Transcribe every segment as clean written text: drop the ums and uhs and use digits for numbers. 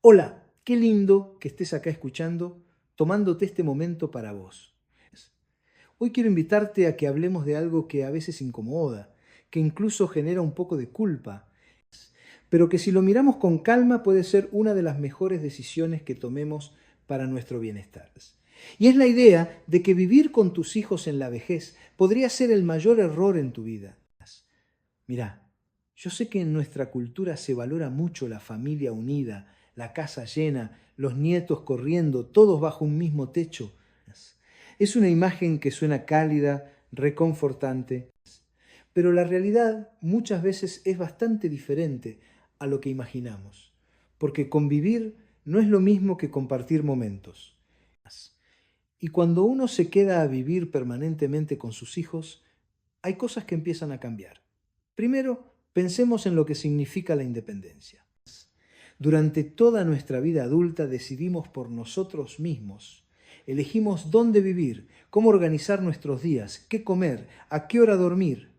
Hola, qué lindo que estés acá escuchando, tomándote este momento para vos. Hoy quiero invitarte a que hablemos de algo que a veces incomoda, que incluso genera un poco de culpa, pero que si lo miramos con calma puede ser una de las mejores decisiones que tomemos para nuestro bienestar. Y es la idea de que vivir con tus hijos en la vejez podría ser el mayor error en tu vida. Mirá, yo sé que en nuestra cultura se valora mucho la familia unida, la casa llena, los nietos corriendo, todos bajo un mismo techo. Es una imagen que suena cálida, reconfortante, pero la realidad muchas veces es bastante diferente a lo que imaginamos, porque convivir no es lo mismo que compartir momentos. Y cuando uno se queda a vivir permanentemente con sus hijos, hay cosas que empiezan a cambiar. Primero, pensemos en lo que significa la independencia. Durante toda nuestra vida adulta decidimos por nosotros mismos. Elegimos dónde vivir, cómo organizar nuestros días, qué comer, a qué hora dormir.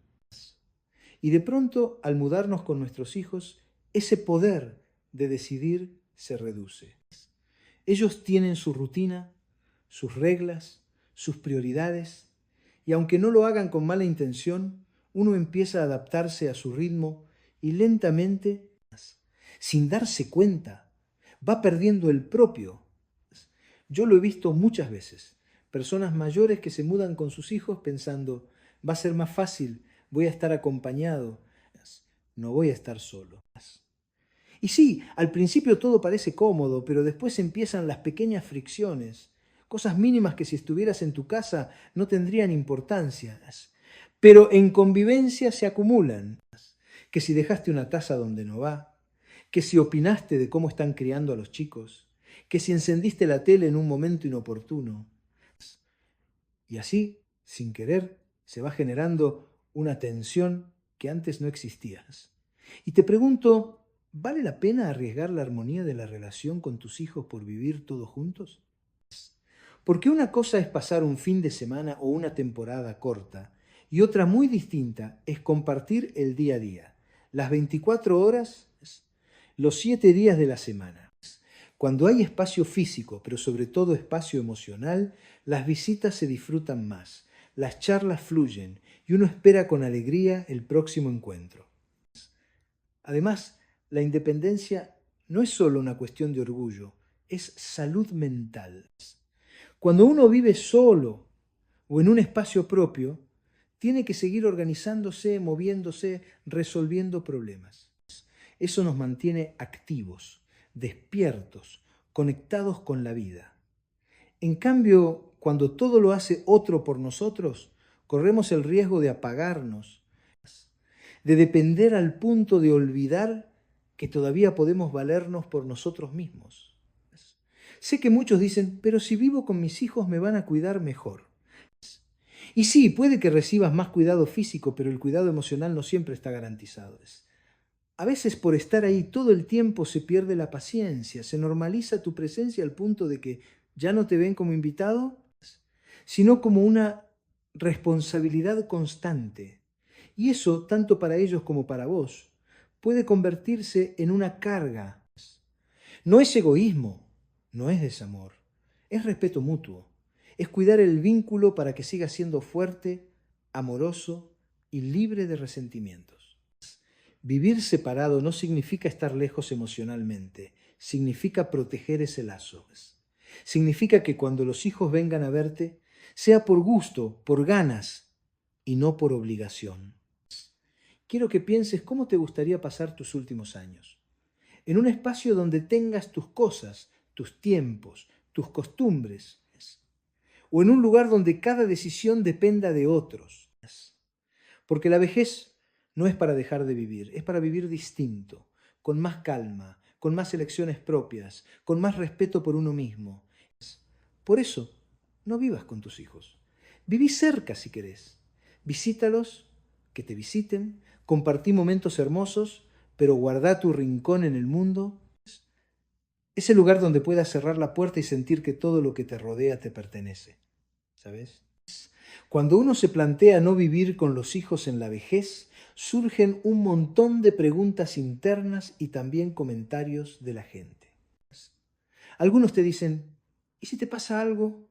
Y de pronto, al mudarnos con nuestros hijos, ese poder de decidir se reduce. Ellos tienen su rutina, sus reglas, sus prioridades, y aunque no lo hagan con mala intención, uno empieza a adaptarse a su ritmo y lentamente, sin darse cuenta, va perdiendo el propio. Yo lo he visto muchas veces. Personas mayores que se mudan con sus hijos pensando, va a ser más fácil, voy a estar acompañado, no voy a estar solo. Y sí, al principio todo parece cómodo, pero después empiezan las pequeñas fricciones, cosas mínimas que si estuvieras en tu casa no tendrían importancia, pero en convivencia se acumulan. Que si dejaste una taza donde no va, que si opinaste de cómo están criando a los chicos, que si encendiste la tele en un momento inoportuno. Y así, sin querer, se va generando una tensión que antes no existía. Y te pregunto, ¿vale la pena arriesgar la armonía de la relación con tus hijos por vivir todos juntos? Porque una cosa es pasar un fin de semana o una temporada corta y otra muy distinta es compartir el día a día, las 24 horas, los 7 días de la semana. Cuando hay espacio físico, pero sobre todo espacio emocional, las visitas se disfrutan más, las charlas fluyen y uno espera con alegría el próximo encuentro. Además, la independencia no es solo una cuestión de orgullo, es salud mental. Cuando uno vive solo o en un espacio propio, tiene que seguir organizándose, moviéndose, resolviendo problemas. Eso nos mantiene activos, despiertos, conectados con la vida. En cambio, cuando todo lo hace otro por nosotros, corremos el riesgo de apagarnos, de depender al punto de olvidar que todavía podemos valernos por nosotros mismos. Sé que muchos dicen, pero si vivo con mis hijos me van a cuidar mejor. Y sí, puede que recibas más cuidado físico, pero el cuidado emocional no siempre está garantizado. A veces por estar ahí todo el tiempo se pierde la paciencia, se normaliza tu presencia al punto de que ya no te ven como invitado, sino como una responsabilidad constante. Y eso, tanto para ellos como para vos, puede convertirse en una carga. No es egoísmo, no es desamor, es respeto mutuo, es cuidar el vínculo para que siga siendo fuerte, amoroso y libre de resentimientos. Vivir separado no significa estar lejos emocionalmente, significa proteger ese lazo. Significa que cuando los hijos vengan a verte, sea por gusto, por ganas y no por obligación. Quiero que pienses cómo te gustaría pasar tus últimos años. En un espacio donde tengas tus cosas, tus tiempos, tus costumbres, o en un lugar donde cada decisión dependa de otros. Porque la vejez no es para dejar de vivir, es para vivir distinto, con más calma, con más elecciones propias, con más respeto por uno mismo. Por eso, no vivas con tus hijos. Viví cerca si querés. Visítalos, que te visiten, compartí momentos hermosos, pero guardá tu rincón en el mundo. Ese lugar donde puedas cerrar la puerta y sentir que todo lo que te rodea te pertenece. ¿Sabes? Cuando uno se plantea no vivir con los hijos en la vejez, surgen un montón de preguntas internas y también comentarios de la gente. Algunos te dicen, ¿y si te pasa algo?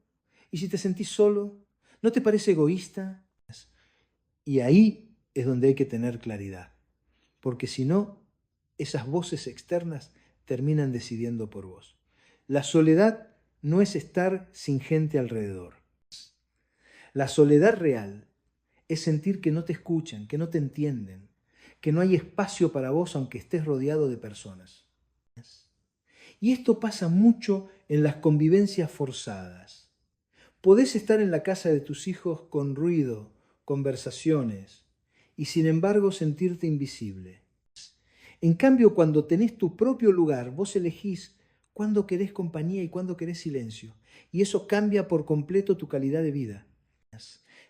¿Y si te sentís solo? ¿No te parece egoísta? Y ahí es donde hay que tener claridad, porque si no, esas voces externas terminan decidiendo por vos. La soledad no es estar sin gente alrededor. La soledad real es sentir que no te escuchan, que no te entienden, que no hay espacio para vos aunque estés rodeado de personas. Y esto pasa mucho en las convivencias forzadas. Podés estar en la casa de tus hijos con ruido, conversaciones, y sin embargo sentirte invisible. En cambio, cuando tenés tu propio lugar, vos elegís cuándo querés compañía y cuándo querés silencio. Y eso cambia por completo tu calidad de vida.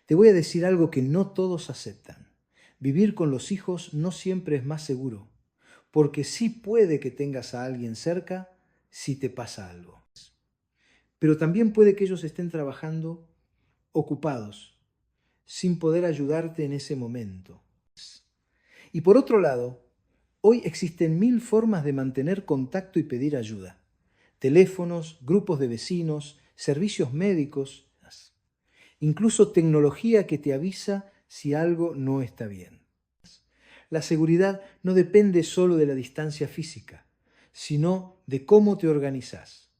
Te voy a decir algo que no todos aceptan. Vivir con los hijos no siempre es más seguro, porque sí puede que tengas a alguien cerca si te pasa algo. Pero también puede que ellos estén trabajando ocupados, sin poder ayudarte en ese momento. Y por otro lado, hoy existen 1000 formas de mantener contacto y pedir ayuda. Teléfonos, grupos de vecinos, servicios médicos, incluso tecnología que te avisa si algo no está bien. La seguridad no depende solo de la distancia física, sino de cómo te organizás.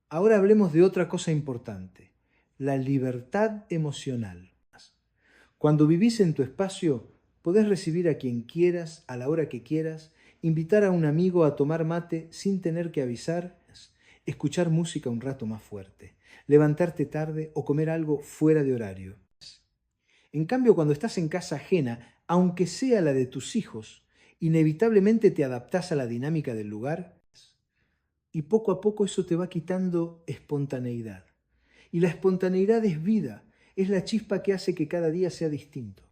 Ahora hablemos de otra cosa importante, la libertad emocional. Cuando vivís en tu espacio, podés recibir a quien quieras, a la hora que quieras, invitar a un amigo a tomar mate sin tener que avisar, escuchar música un rato más fuerte, levantarte tarde o comer algo fuera de horario. En cambio, cuando estás en casa ajena, aunque sea la de tus hijos, inevitablemente te adaptás a la dinámica del lugar y poco a poco eso te va quitando espontaneidad. Y la espontaneidad es vida, es la chispa que hace que cada día sea distinto.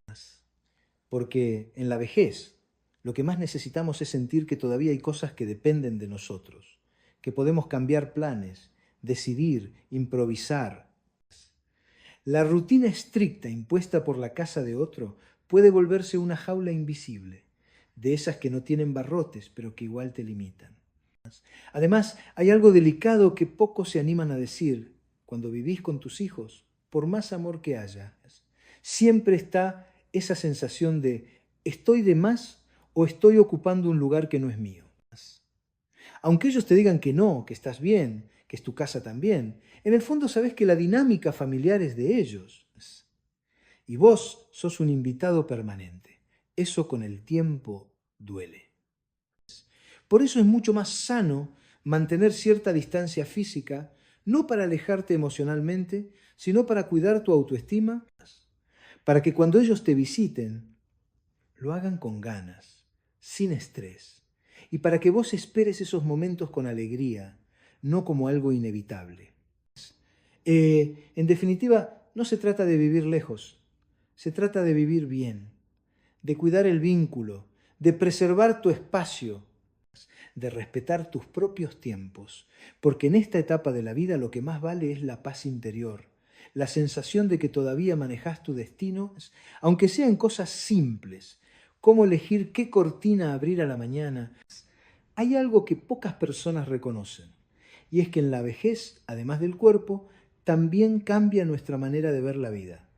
Porque en la vejez lo que más necesitamos es sentir que todavía hay cosas que dependen de nosotros, que podemos cambiar planes, decidir, improvisar. La rutina estricta impuesta por la casa de otro puede volverse una jaula invisible, de esas que no tienen barrotes, pero que igual te limitan. Además, hay algo delicado que pocos se animan a decir cuando vivís con tus hijos, por más amor que haya. Siempre está esa sensación de ¿estoy de más o estoy ocupando un lugar que no es mío? Aunque ellos te digan que no, que estás bien, que es tu casa también, en el fondo sabes que la dinámica familiar es de ellos. Y vos sos un invitado permanente. Eso con el tiempo duele. Por eso es mucho más sano mantener cierta distancia física, no para alejarte emocionalmente, sino para cuidar tu autoestima, para que cuando ellos te visiten, lo hagan con ganas, sin estrés, y para que vos esperes esos momentos con alegría, no como algo inevitable. En definitiva, no se trata de vivir lejos, se trata de vivir bien, de cuidar el vínculo, de preservar tu espacio, de respetar tus propios tiempos, porque en esta etapa de la vida lo que más vale es la paz interior, la sensación de que todavía manejas tu destino, aunque sean cosas simples, como elegir qué cortina abrir a la mañana. Hay algo que pocas personas reconocen, y es que en la vejez, además del cuerpo, también cambia nuestra manera de ver la vida.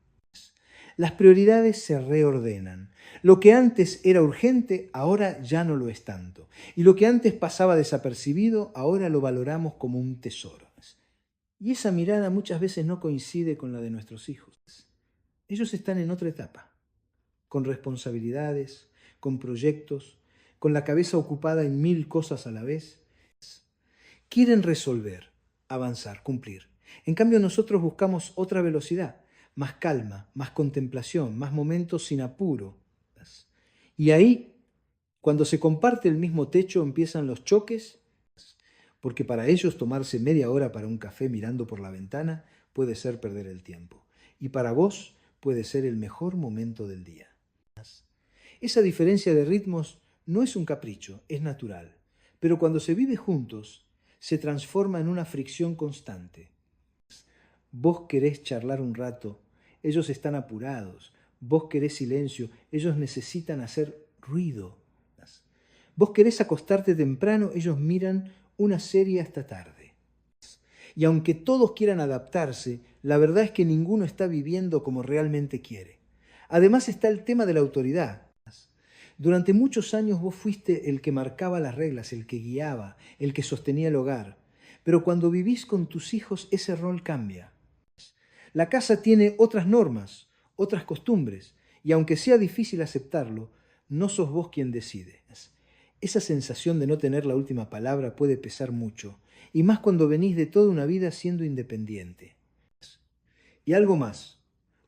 Las prioridades se reordenan. Lo que antes era urgente, ahora ya no lo es tanto. Y lo que antes pasaba desapercibido, ahora lo valoramos como un tesoro. Y esa mirada muchas veces no coincide con la de nuestros hijos. Ellos están en otra etapa, con responsabilidades, con proyectos, con la cabeza ocupada en 1000 cosas a la vez. Quieren resolver, avanzar, cumplir. En cambio, nosotros buscamos otra velocidad, más calma, más contemplación, más momentos sin apuro. Y ahí, cuando se comparte el mismo techo, empiezan los choques, porque para ellos tomarse media hora para un café mirando por la ventana puede ser perder el tiempo. Y para vos puede ser el mejor momento del día. Esa diferencia de ritmos no es un capricho, es natural. Pero cuando se vive juntos, se transforma en una fricción constante. Vos querés charlar un rato, ellos están apurados. Vos querés silencio, ellos necesitan hacer ruido. Vos querés acostarte temprano, ellos miran una serie hasta tarde. Y aunque todos quieran adaptarse, la verdad es que ninguno está viviendo como realmente quiere. Además está el tema de la autoridad. Durante muchos años vos fuiste el que marcaba las reglas, el que guiaba, el que sostenía el hogar. Pero cuando vivís con tus hijos, ese rol cambia. La casa tiene otras normas, otras costumbres, y aunque sea difícil aceptarlo, no sos vos quien decide. Esa sensación de no tener la última palabra puede pesar mucho, y más cuando venís de toda una vida siendo independiente. Y algo más,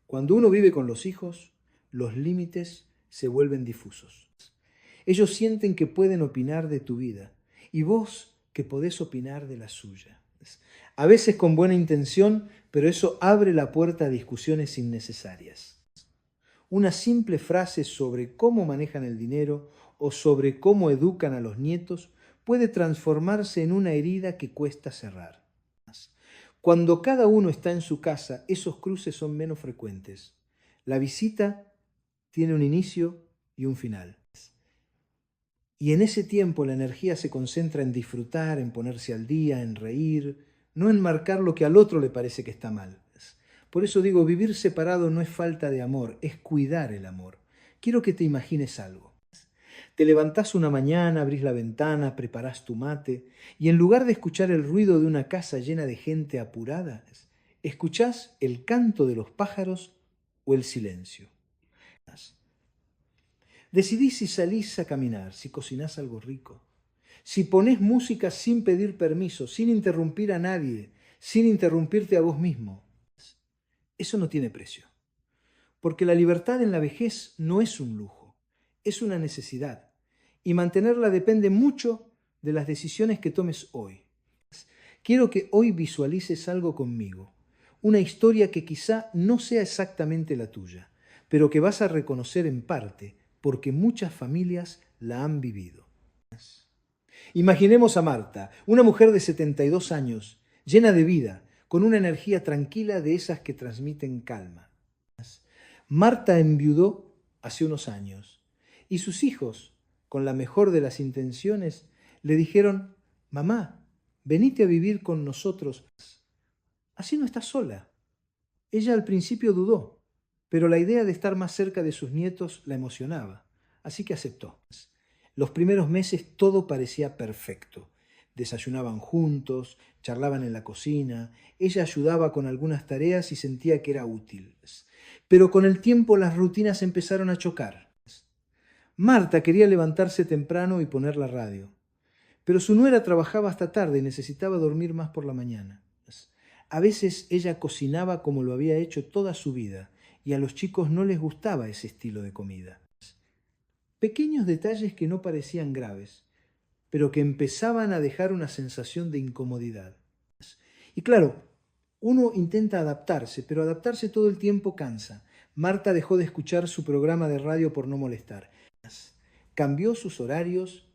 cuando uno vive con los hijos, los límites se vuelven difusos. Ellos sienten que pueden opinar de tu vida, y vos que podés opinar de la suya. A veces con buena intención, pero eso abre la puerta a discusiones innecesarias. Una simple frase sobre cómo manejan el dinero o sobre cómo educan a los nietos puede transformarse en una herida que cuesta cerrar. Cuando cada uno está en su casa, esos cruces son menos frecuentes. La visita tiene un inicio y un final. Y en ese tiempo la energía se concentra en disfrutar, en ponerse al día, en reír, no en marcar lo que al otro le parece que está mal. Por eso digo, vivir separado no es falta de amor, es cuidar el amor. Quiero que te imagines algo. Te levantás una mañana, abrís la ventana, preparás tu mate y en lugar de escuchar el ruido de una casa llena de gente apurada, escuchás el canto de los pájaros o el silencio. Decidís si salís a caminar, si cocinás algo rico, si ponés música sin pedir permiso, sin interrumpir a nadie, sin interrumpirte a vos mismo. Eso no tiene precio, porque la libertad en la vejez no es un lujo, es una necesidad, y mantenerla depende mucho de las decisiones que tomes hoy. Quiero que hoy visualices algo conmigo, una historia que quizá no sea exactamente la tuya, pero que vas a reconocer en parte, porque muchas familias la han vivido. Imaginemos a Marta, una mujer de 72 años, llena de vida, con una energía tranquila de esas que transmiten calma. Marta enviudó hace unos años y sus hijos, con la mejor de las intenciones, le dijeron: «Mamá, venite a vivir con nosotros. Así no estás sola». Ella al principio dudó, pero la idea de estar más cerca de sus nietos la emocionaba, así que aceptó. Los primeros meses todo parecía perfecto. Desayunaban juntos, charlaban en la cocina, ella ayudaba con algunas tareas y sentía que era útil. Pero con el tiempo las rutinas empezaron a chocar. Marta quería levantarse temprano y poner la radio, pero su nuera trabajaba hasta tarde y necesitaba dormir más por la mañana. A veces ella cocinaba como lo había hecho toda su vida y a los chicos no les gustaba ese estilo de comida. Pequeños detalles que no parecían graves, pero que empezaban a dejar una sensación de incomodidad. Y claro, uno intenta adaptarse, pero adaptarse todo el tiempo cansa. Marta dejó de escuchar su programa de radio por no molestar. Cambió sus horarios,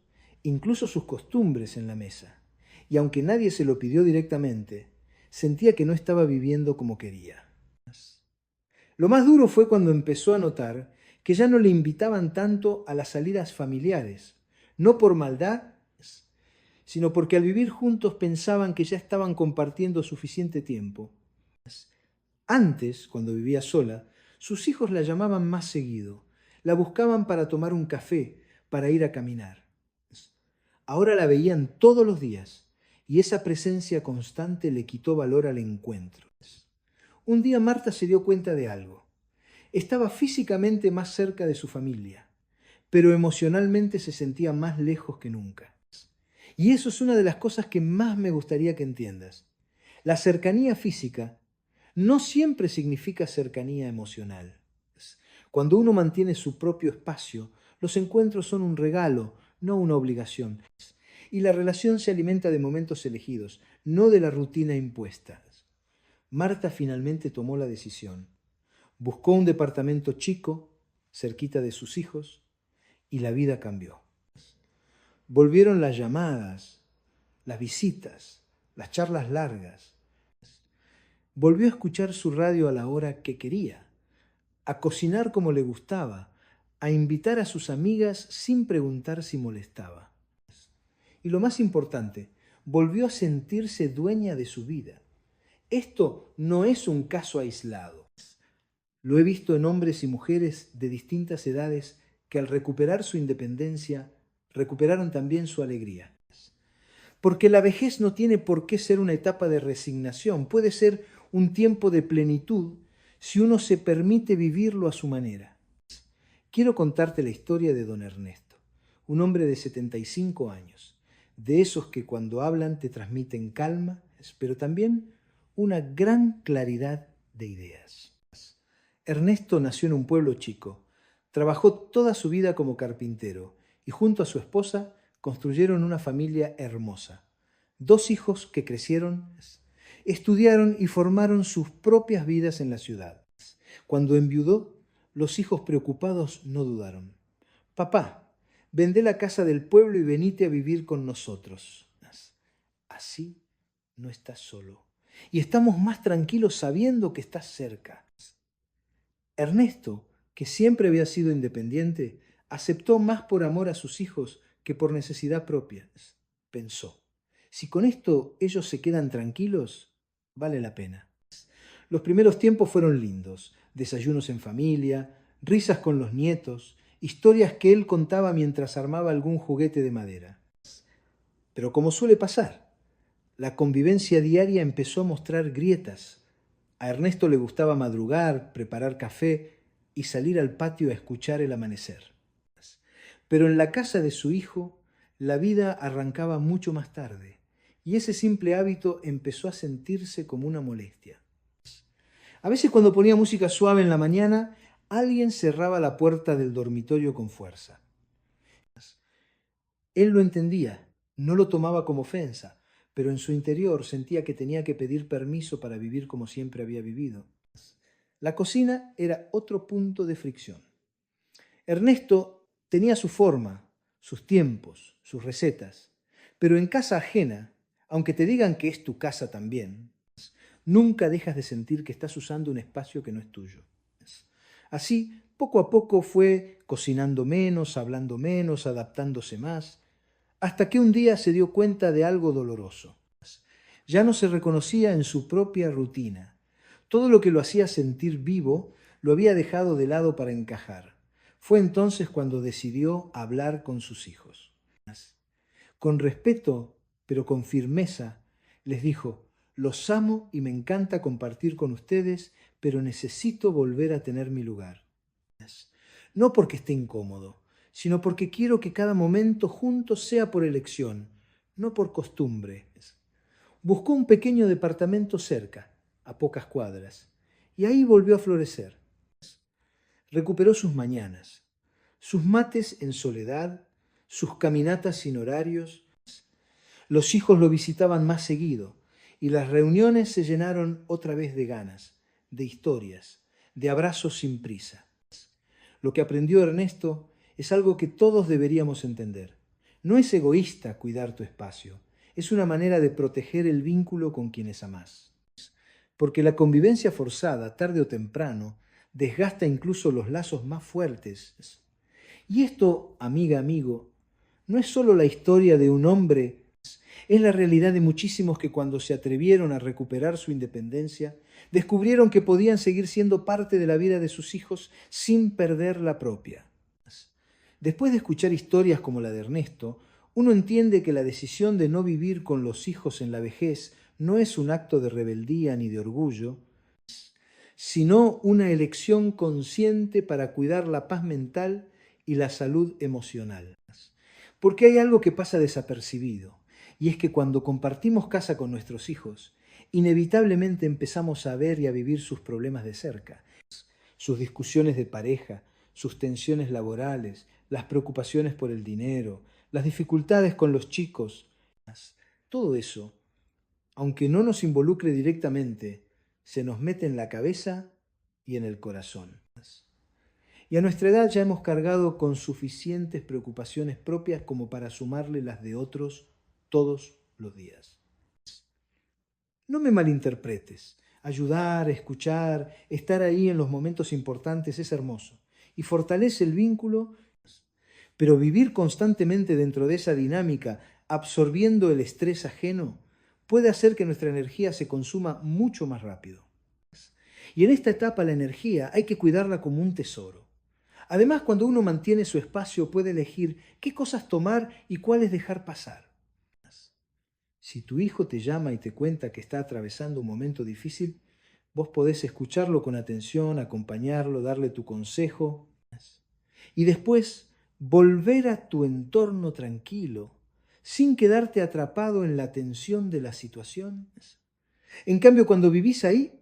incluso sus costumbres en la mesa. Y aunque nadie se lo pidió directamente, sentía que no estaba viviendo como quería. Lo más duro fue cuando empezó a notar que ya no le invitaban tanto a las salidas familiares, no por maldad, sino porque al vivir juntos pensaban que ya estaban compartiendo suficiente tiempo. Antes, cuando vivía sola, sus hijos la llamaban más seguido, la buscaban para tomar un café, para ir a caminar. Ahora la veían todos los días y esa presencia constante le quitó valor al encuentro. Un día Marta se dio cuenta de algo. Estaba físicamente más cerca de su familia, pero emocionalmente se sentía más lejos que nunca. Y eso es una de las cosas que más me gustaría que entiendas. La cercanía física no siempre significa cercanía emocional. Cuando uno mantiene su propio espacio, los encuentros son un regalo, no una obligación. Y la relación se alimenta de momentos elegidos, no de la rutina impuesta. Marta finalmente tomó la decisión. Buscó un departamento chico, cerquita de sus hijos, y la vida cambió. Volvieron las llamadas, las visitas, las charlas largas. Volvió a escuchar su radio a la hora que quería, a cocinar como le gustaba, a invitar a sus amigas sin preguntar si molestaba. Y lo más importante, volvió a sentirse dueña de su vida. Esto no es un caso aislado. Lo he visto en hombres y mujeres de distintas edades que al recuperar su independencia, recuperaron también su alegría. Porque la vejez no tiene por qué ser una etapa de resignación, puede ser un tiempo de plenitud si uno se permite vivirlo a su manera. Quiero contarte la historia de don Ernesto, un hombre de 75 años, de esos que cuando hablan te transmiten calma, pero también una gran claridad de ideas. Ernesto nació en un pueblo chico, trabajó toda su vida como carpintero y junto a su esposa construyeron una familia hermosa. 2 hijos que crecieron, estudiaron y formaron sus propias vidas en la ciudad. Cuando enviudó, los hijos preocupados no dudaron. Papá, vendé la casa del pueblo y venite a vivir con nosotros. Así no estás solo. Y estamos más tranquilos sabiendo que estás cerca. Ernesto, que siempre había sido independiente, aceptó más por amor a sus hijos que por necesidad propia. Pensó, si con esto ellos se quedan tranquilos, vale la pena. Los primeros tiempos fueron lindos, desayunos en familia, risas con los nietos, historias que él contaba mientras armaba algún juguete de madera. Pero como suele pasar, la convivencia diaria empezó a mostrar grietas. A Ernesto le gustaba madrugar, preparar café y salir al patio a escuchar el amanecer. Pero en la casa de su hijo, la vida arrancaba mucho más tarde, y ese simple hábito empezó a sentirse como una molestia. A veces cuando ponía música suave en la mañana, alguien cerraba la puerta del dormitorio con fuerza. Él lo entendía, no lo tomaba como ofensa, pero en su interior sentía que tenía que pedir permiso para vivir como siempre había vivido. La cocina era otro punto de fricción. Ernesto tenía su forma, sus tiempos, sus recetas, pero en casa ajena, aunque te digan que es tu casa también, nunca dejas de sentir que estás usando un espacio que no es tuyo. Así, poco a poco fue cocinando menos, hablando menos, adaptándose más, hasta que un día se dio cuenta de algo doloroso. Ya no se reconocía en su propia rutina. Todo lo que lo hacía sentir vivo lo había dejado de lado para encajar. Fue entonces cuando decidió hablar con sus hijos. Con respeto, pero con firmeza, les dijo: los amo y me encanta compartir con ustedes, pero necesito volver a tener mi lugar. No porque esté incómodo, sino porque quiero que cada momento juntos sea por elección, no por costumbre. Buscó un pequeño departamento cerca, a pocas cuadras, y ahí volvió a florecer. Recuperó sus mañanas, sus mates en soledad, sus caminatas sin horarios. Los hijos lo visitaban más seguido, y las reuniones se llenaron otra vez de ganas, de historias, de abrazos sin prisa. Lo que aprendió Ernesto es algo que todos deberíamos entender. No es egoísta cuidar tu espacio, es una manera de proteger el vínculo con quienes amás. Porque la convivencia forzada, tarde o temprano, desgasta incluso los lazos más fuertes. Y esto, amiga, amigo, no es solo la historia de un hombre, es la realidad de muchísimos que cuando se atrevieron a recuperar su independencia, descubrieron que podían seguir siendo parte de la vida de sus hijos sin perder la propia. Después de escuchar historias como la de Ernesto, uno entiende que la decisión de no vivir con los hijos en la vejez no es un acto de rebeldía ni de orgullo, sino una elección consciente para cuidar la paz mental y la salud emocional. Porque hay algo que pasa desapercibido, y es que cuando compartimos casa con nuestros hijos, inevitablemente empezamos a ver y a vivir sus problemas de cerca, sus discusiones de pareja, sus tensiones laborales, las preocupaciones por el dinero, las dificultades con los chicos. Todo eso, aunque no nos involucre directamente, se nos mete en la cabeza y en el corazón. Y a nuestra edad ya hemos cargado con suficientes preocupaciones propias como para sumarle las de otros todos los días. No me malinterpretes. Ayudar, escuchar, estar ahí en los momentos importantes es hermoso y fortalece el vínculo, pero vivir constantemente dentro de esa dinámica, absorbiendo el estrés ajeno, puede hacer que nuestra energía se consuma mucho más rápido. Y en esta etapa la energía hay que cuidarla como un tesoro. Además, cuando uno mantiene su espacio, puede elegir qué cosas tomar y cuáles dejar pasar. Si tu hijo te llama y te cuenta que está atravesando un momento difícil, vos podés escucharlo con atención, acompañarlo, darle tu consejo y después volver a tu entorno tranquilo, sin quedarte atrapado en la tensión de la situación. En cambio, cuando vivís ahí,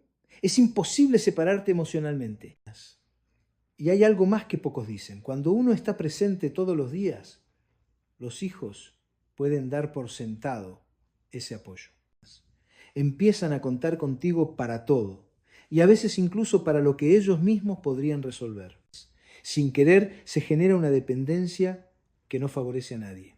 es imposible separarte emocionalmente. Y hay algo más que pocos dicen. Cuando uno está presente todos los días, los hijos pueden dar por sentado ese apoyo. Empiezan a contar contigo para todo, y a veces incluso para lo que ellos mismos podrían resolver. Sin querer se genera una dependencia que no favorece a nadie.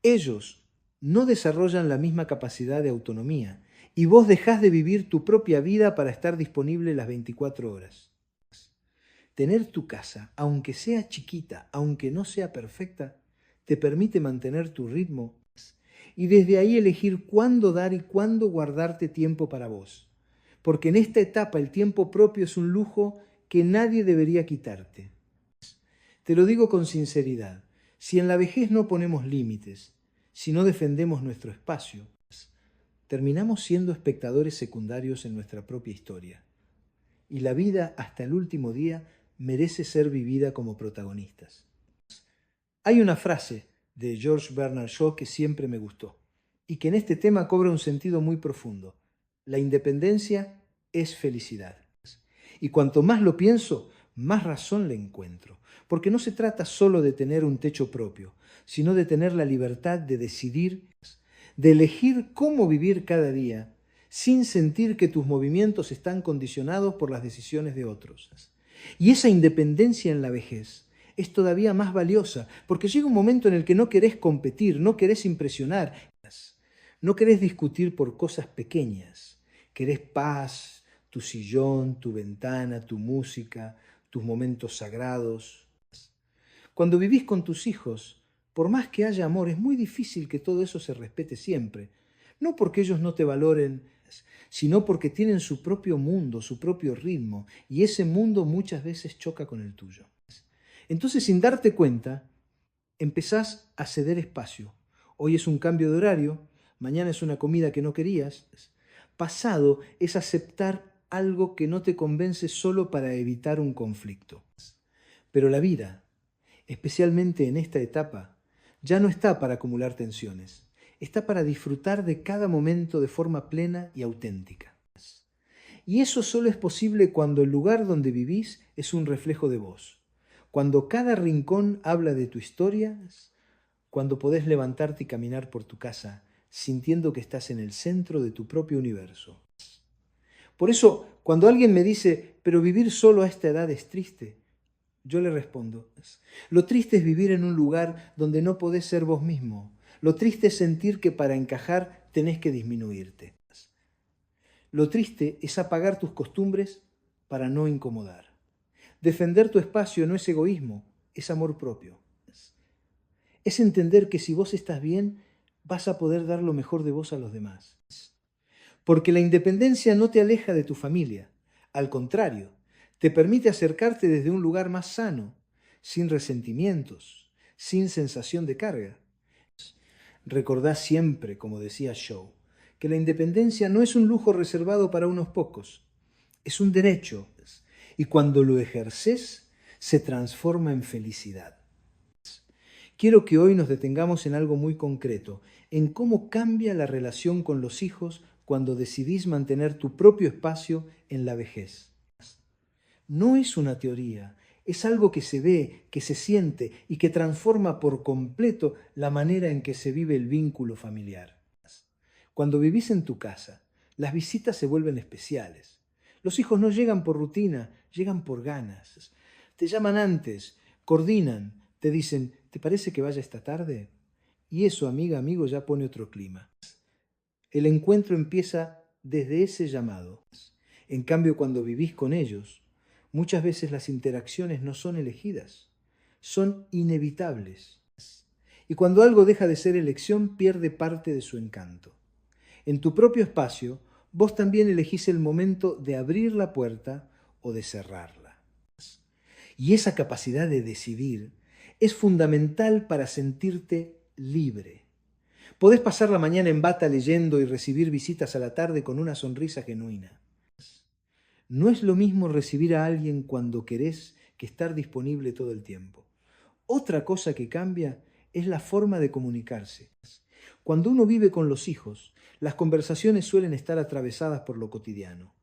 Ellos no desarrollan la misma capacidad de autonomía, y vos dejás de vivir tu propia vida para estar disponible las 24 horas. Tener tu casa, aunque sea chiquita, aunque no sea perfecta, te permite mantener tu ritmo y desde ahí elegir cuándo dar y cuándo guardarte tiempo para vos. Porque en esta etapa el tiempo propio es un lujo que nadie debería quitarte. Te lo digo con sinceridad, si en la vejez no ponemos límites, si no defendemos nuestro espacio, terminamos siendo espectadores secundarios en nuestra propia historia. Y la vida hasta el último día merece ser vivida como protagonistas. Hay una frase de George Bernard Shaw que siempre me gustó y que en este tema cobra un sentido muy profundo. La independencia es felicidad. Y cuanto más lo pienso, más razón le encuentro. Porque no se trata solo de tener un techo propio, sino de tener la libertad de decidir, de elegir cómo vivir cada día, sin sentir que tus movimientos están condicionados por las decisiones de otros. Y esa independencia en la vejez es todavía más valiosa, porque llega un momento en el que no querés competir, no querés impresionar, no querés discutir por cosas pequeñas, querés paz, tu sillón, tu ventana, tu música, tus momentos sagrados. Cuando vivís con tus hijos, por más que haya amor, es muy difícil que todo eso se respete siempre. No porque ellos no te valoren, sino porque tienen su propio mundo, su propio ritmo, y ese mundo muchas veces choca con el tuyo. Entonces, sin darte cuenta, empezás a ceder espacio. Hoy es un cambio de horario, mañana es una comida que no querías. Pasado es aceptar algo que no te convence solo para evitar un conflicto. Pero la vida, especialmente en esta etapa, ya no está para acumular tensiones. Está para disfrutar de cada momento de forma plena y auténtica. Y eso solo es posible cuando el lugar donde vivís es un reflejo de vos. Cuando cada rincón habla de tu historia, cuando podés levantarte y caminar por tu casa, sintiendo que estás en el centro de tu propio universo. Por eso, cuando alguien me dice, pero vivir solo a esta edad es triste, yo le respondo, lo triste es vivir en un lugar donde no podés ser vos mismo. Lo triste es sentir que para encajar tenés que disminuirte. Lo triste es apagar tus costumbres para no incomodar. Defender tu espacio no es egoísmo, es amor propio. Es entender que si vos estás bien, vas a poder dar lo mejor de vos a los demás. Porque la independencia no te aleja de tu familia. Al contrario, te permite acercarte desde un lugar más sano, sin resentimientos, sin sensación de carga. Recordá siempre, como decía Shaw, que la independencia no es un lujo reservado para unos pocos, es un derecho, y cuando lo ejerces, se transforma en felicidad. Quiero que hoy nos detengamos en algo muy concreto, en cómo cambia la relación con los hijos cuando decidís mantener tu propio espacio en la vejez. No es una teoría, es algo que se ve, que se siente y que transforma por completo la manera en que se vive el vínculo familiar. Cuando vivís en tu casa, las visitas se vuelven especiales. Los hijos no llegan por rutina, llegan por ganas. Te llaman antes, coordinan, te dicen, ¿te parece que vaya esta tarde? Y eso, amiga, amigo, ya pone otro clima. El encuentro empieza desde ese llamado. En cambio, cuando vivís con ellos, muchas veces las interacciones no son elegidas, son inevitables. Y cuando algo deja de ser elección, pierde parte de su encanto. En tu propio espacio, vos también elegís el momento de abrir la puerta o de cerrarla. Y esa capacidad de decidir es fundamental para sentirte libre. Podés pasar la mañana en bata leyendo y recibir visitas a la tarde con una sonrisa genuina. No es lo mismo recibir a alguien cuando querés que estar disponible todo el tiempo. Otra cosa que cambia es la forma de comunicarse. Cuando uno vive con los hijos, las conversaciones suelen estar atravesadas por lo cotidiano.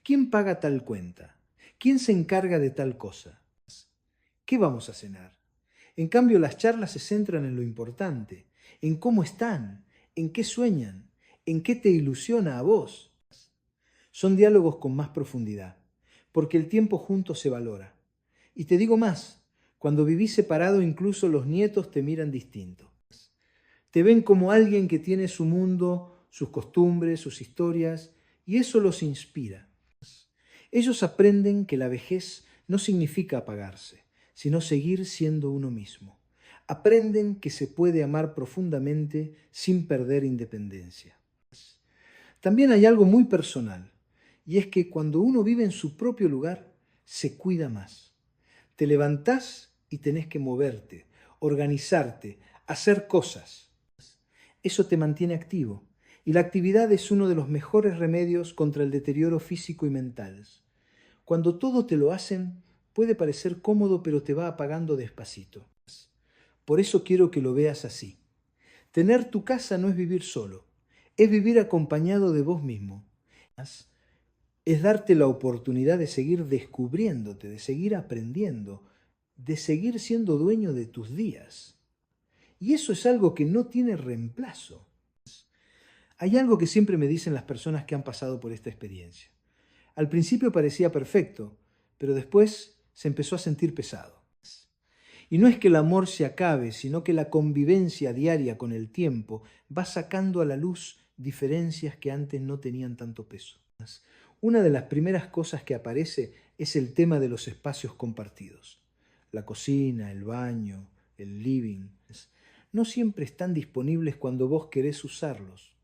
¿Quién paga tal cuenta? ¿Quién se encarga de tal cosa? ¿Qué vamos a cenar? En cambio, las charlas se centran en lo importante, en cómo están, en qué sueñan, en qué te ilusiona a vos. Son diálogos con más profundidad, porque el tiempo juntos se valora. Y te digo más, cuando vivís separado incluso los nietos te miran distinto. Te ven como alguien que tiene su mundo, sus costumbres, sus historias, y eso los inspira. Ellos aprenden que la vejez no significa apagarse, sino seguir siendo uno mismo. Aprenden que se puede amar profundamente sin perder independencia. También hay algo muy personal, y es que cuando uno vive en su propio lugar, se cuida más. Te levantás y tenés que moverte, organizarte, hacer cosas. Eso te mantiene activo, y la actividad es uno de los mejores remedios contra el deterioro físico y mental. Cuando todo te lo hacen, puede parecer cómodo, pero te va apagando despacito. Por eso quiero que lo veas así. Tener tu casa no es vivir solo, es vivir acompañado de vos mismo. Es darte la oportunidad de seguir descubriéndote, de seguir aprendiendo, de seguir siendo dueño de tus días. Y eso es algo que no tiene reemplazo. Hay algo que siempre me dicen las personas que han pasado por esta experiencia. Al principio parecía perfecto, pero después se empezó a sentir pesado. Y no es que el amor se acabe, sino que la convivencia diaria con el tiempo va sacando a la luz diferencias que antes no tenían tanto peso. Una de las primeras cosas que aparece es el tema de los espacios compartidos. La cocina, el baño, el living, no siempre están disponibles cuando vos querés usarlos.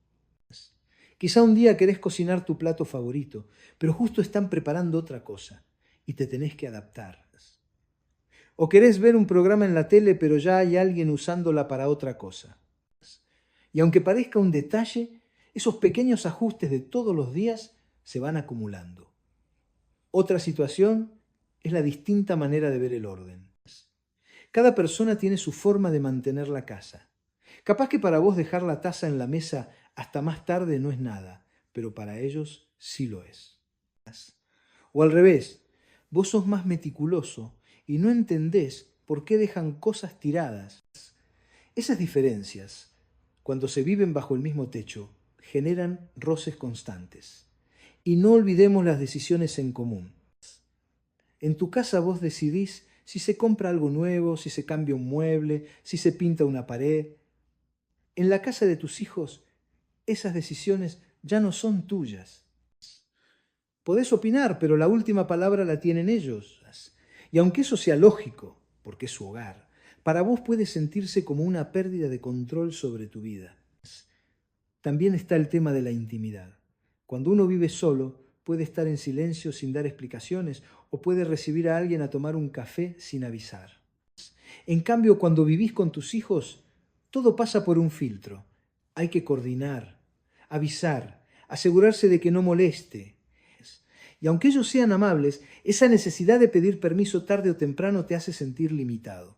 Quizá un día querés cocinar tu plato favorito, pero justo están preparando otra cosa y te tenés que adaptar. O querés ver un programa en la tele, pero ya hay alguien usándola para otra cosa. Y aunque parezca un detalle, esos pequeños ajustes de todos los días se van acumulando. Otra situación es la distinta manera de ver el orden. Cada persona tiene su forma de mantener la casa. Capaz que para vos dejar la taza en la mesa hasta más tarde no es nada, pero para ellos sí lo es. O al revés, vos sos más meticuloso y no entendés por qué dejan cosas tiradas. Esas diferencias, cuando se viven bajo el mismo techo, generan roces constantes. Y no olvidemos las decisiones en común. En tu casa vos decidís si se compra algo nuevo, si se cambia un mueble, si se pinta una pared. En la casa de tus hijos, esas decisiones ya no son tuyas. Podés opinar, pero la última palabra la tienen ellos. Y aunque eso sea lógico, porque es su hogar, para vos puede sentirse como una pérdida de control sobre tu vida. También está el tema de la intimidad. Cuando uno vive solo, puede estar en silencio sin dar explicaciones o puede recibir a alguien a tomar un café sin avisar. En cambio, cuando vivís con tus hijos, todo pasa por un filtro. Hay que coordinar, avisar, asegurarse de que no moleste. Y aunque ellos sean amables, esa necesidad de pedir permiso tarde o temprano te hace sentir limitado.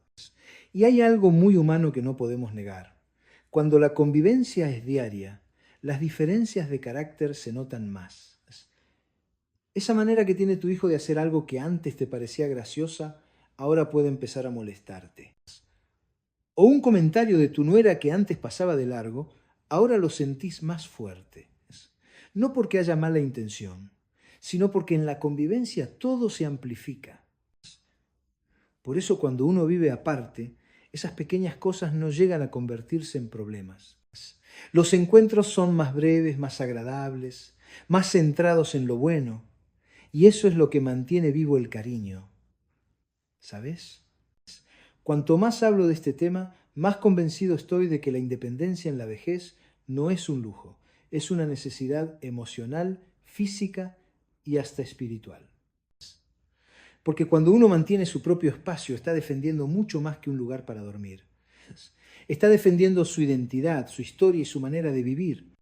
Y hay algo muy humano que no podemos negar. Cuando la convivencia es diaria, las diferencias de carácter se notan más. Esa manera que tiene tu hijo de hacer algo que antes te parecía graciosa, ahora puede empezar a molestarte. O un comentario de tu nuera que antes pasaba de largo, ahora lo sentís más fuerte. No porque haya mala intención, sino porque en la convivencia todo se amplifica. Por eso cuando uno vive aparte, esas pequeñas cosas no llegan a convertirse en problemas. Los encuentros son más breves, más agradables, más centrados en lo bueno, y eso es lo que mantiene vivo el cariño. ¿Sabes? Cuanto más hablo de este tema, más convencido estoy de que la independencia en la vejez no es un lujo, es una necesidad emocional, física y hasta espiritual. Porque cuando uno mantiene su propio espacio, está defendiendo mucho más que un lugar para dormir. Está defendiendo su identidad, su historia y su manera de vivir.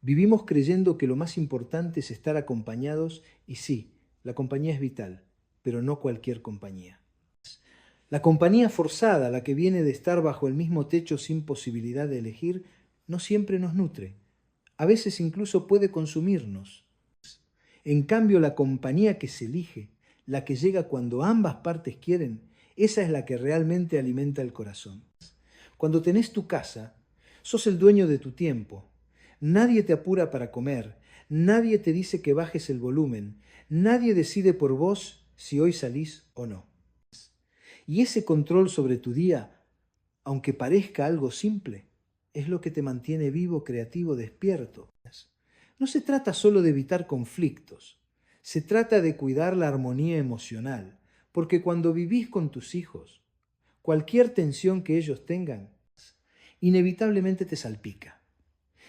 Vivimos creyendo que lo más importante es estar acompañados y sí, la compañía es vital, pero no cualquier compañía. La compañía forzada, la que viene de estar bajo el mismo techo sin posibilidad de elegir, no siempre nos nutre. A veces incluso puede consumirnos. En cambio, la compañía que se elige, la que llega cuando ambas partes quieren, esa es la que realmente alimenta el corazón. Cuando tenés tu casa, sos el dueño de tu tiempo. Nadie te apura para comer, nadie te dice que bajes el volumen, nadie decide por vos si hoy salís o no. Y ese control sobre tu día, aunque parezca algo simple, es lo que te mantiene vivo, creativo, despierto. No se trata solo de evitar conflictos, se trata de cuidar la armonía emocional, porque cuando vivís con tus hijos, cualquier tensión que ellos tengan, inevitablemente te salpica.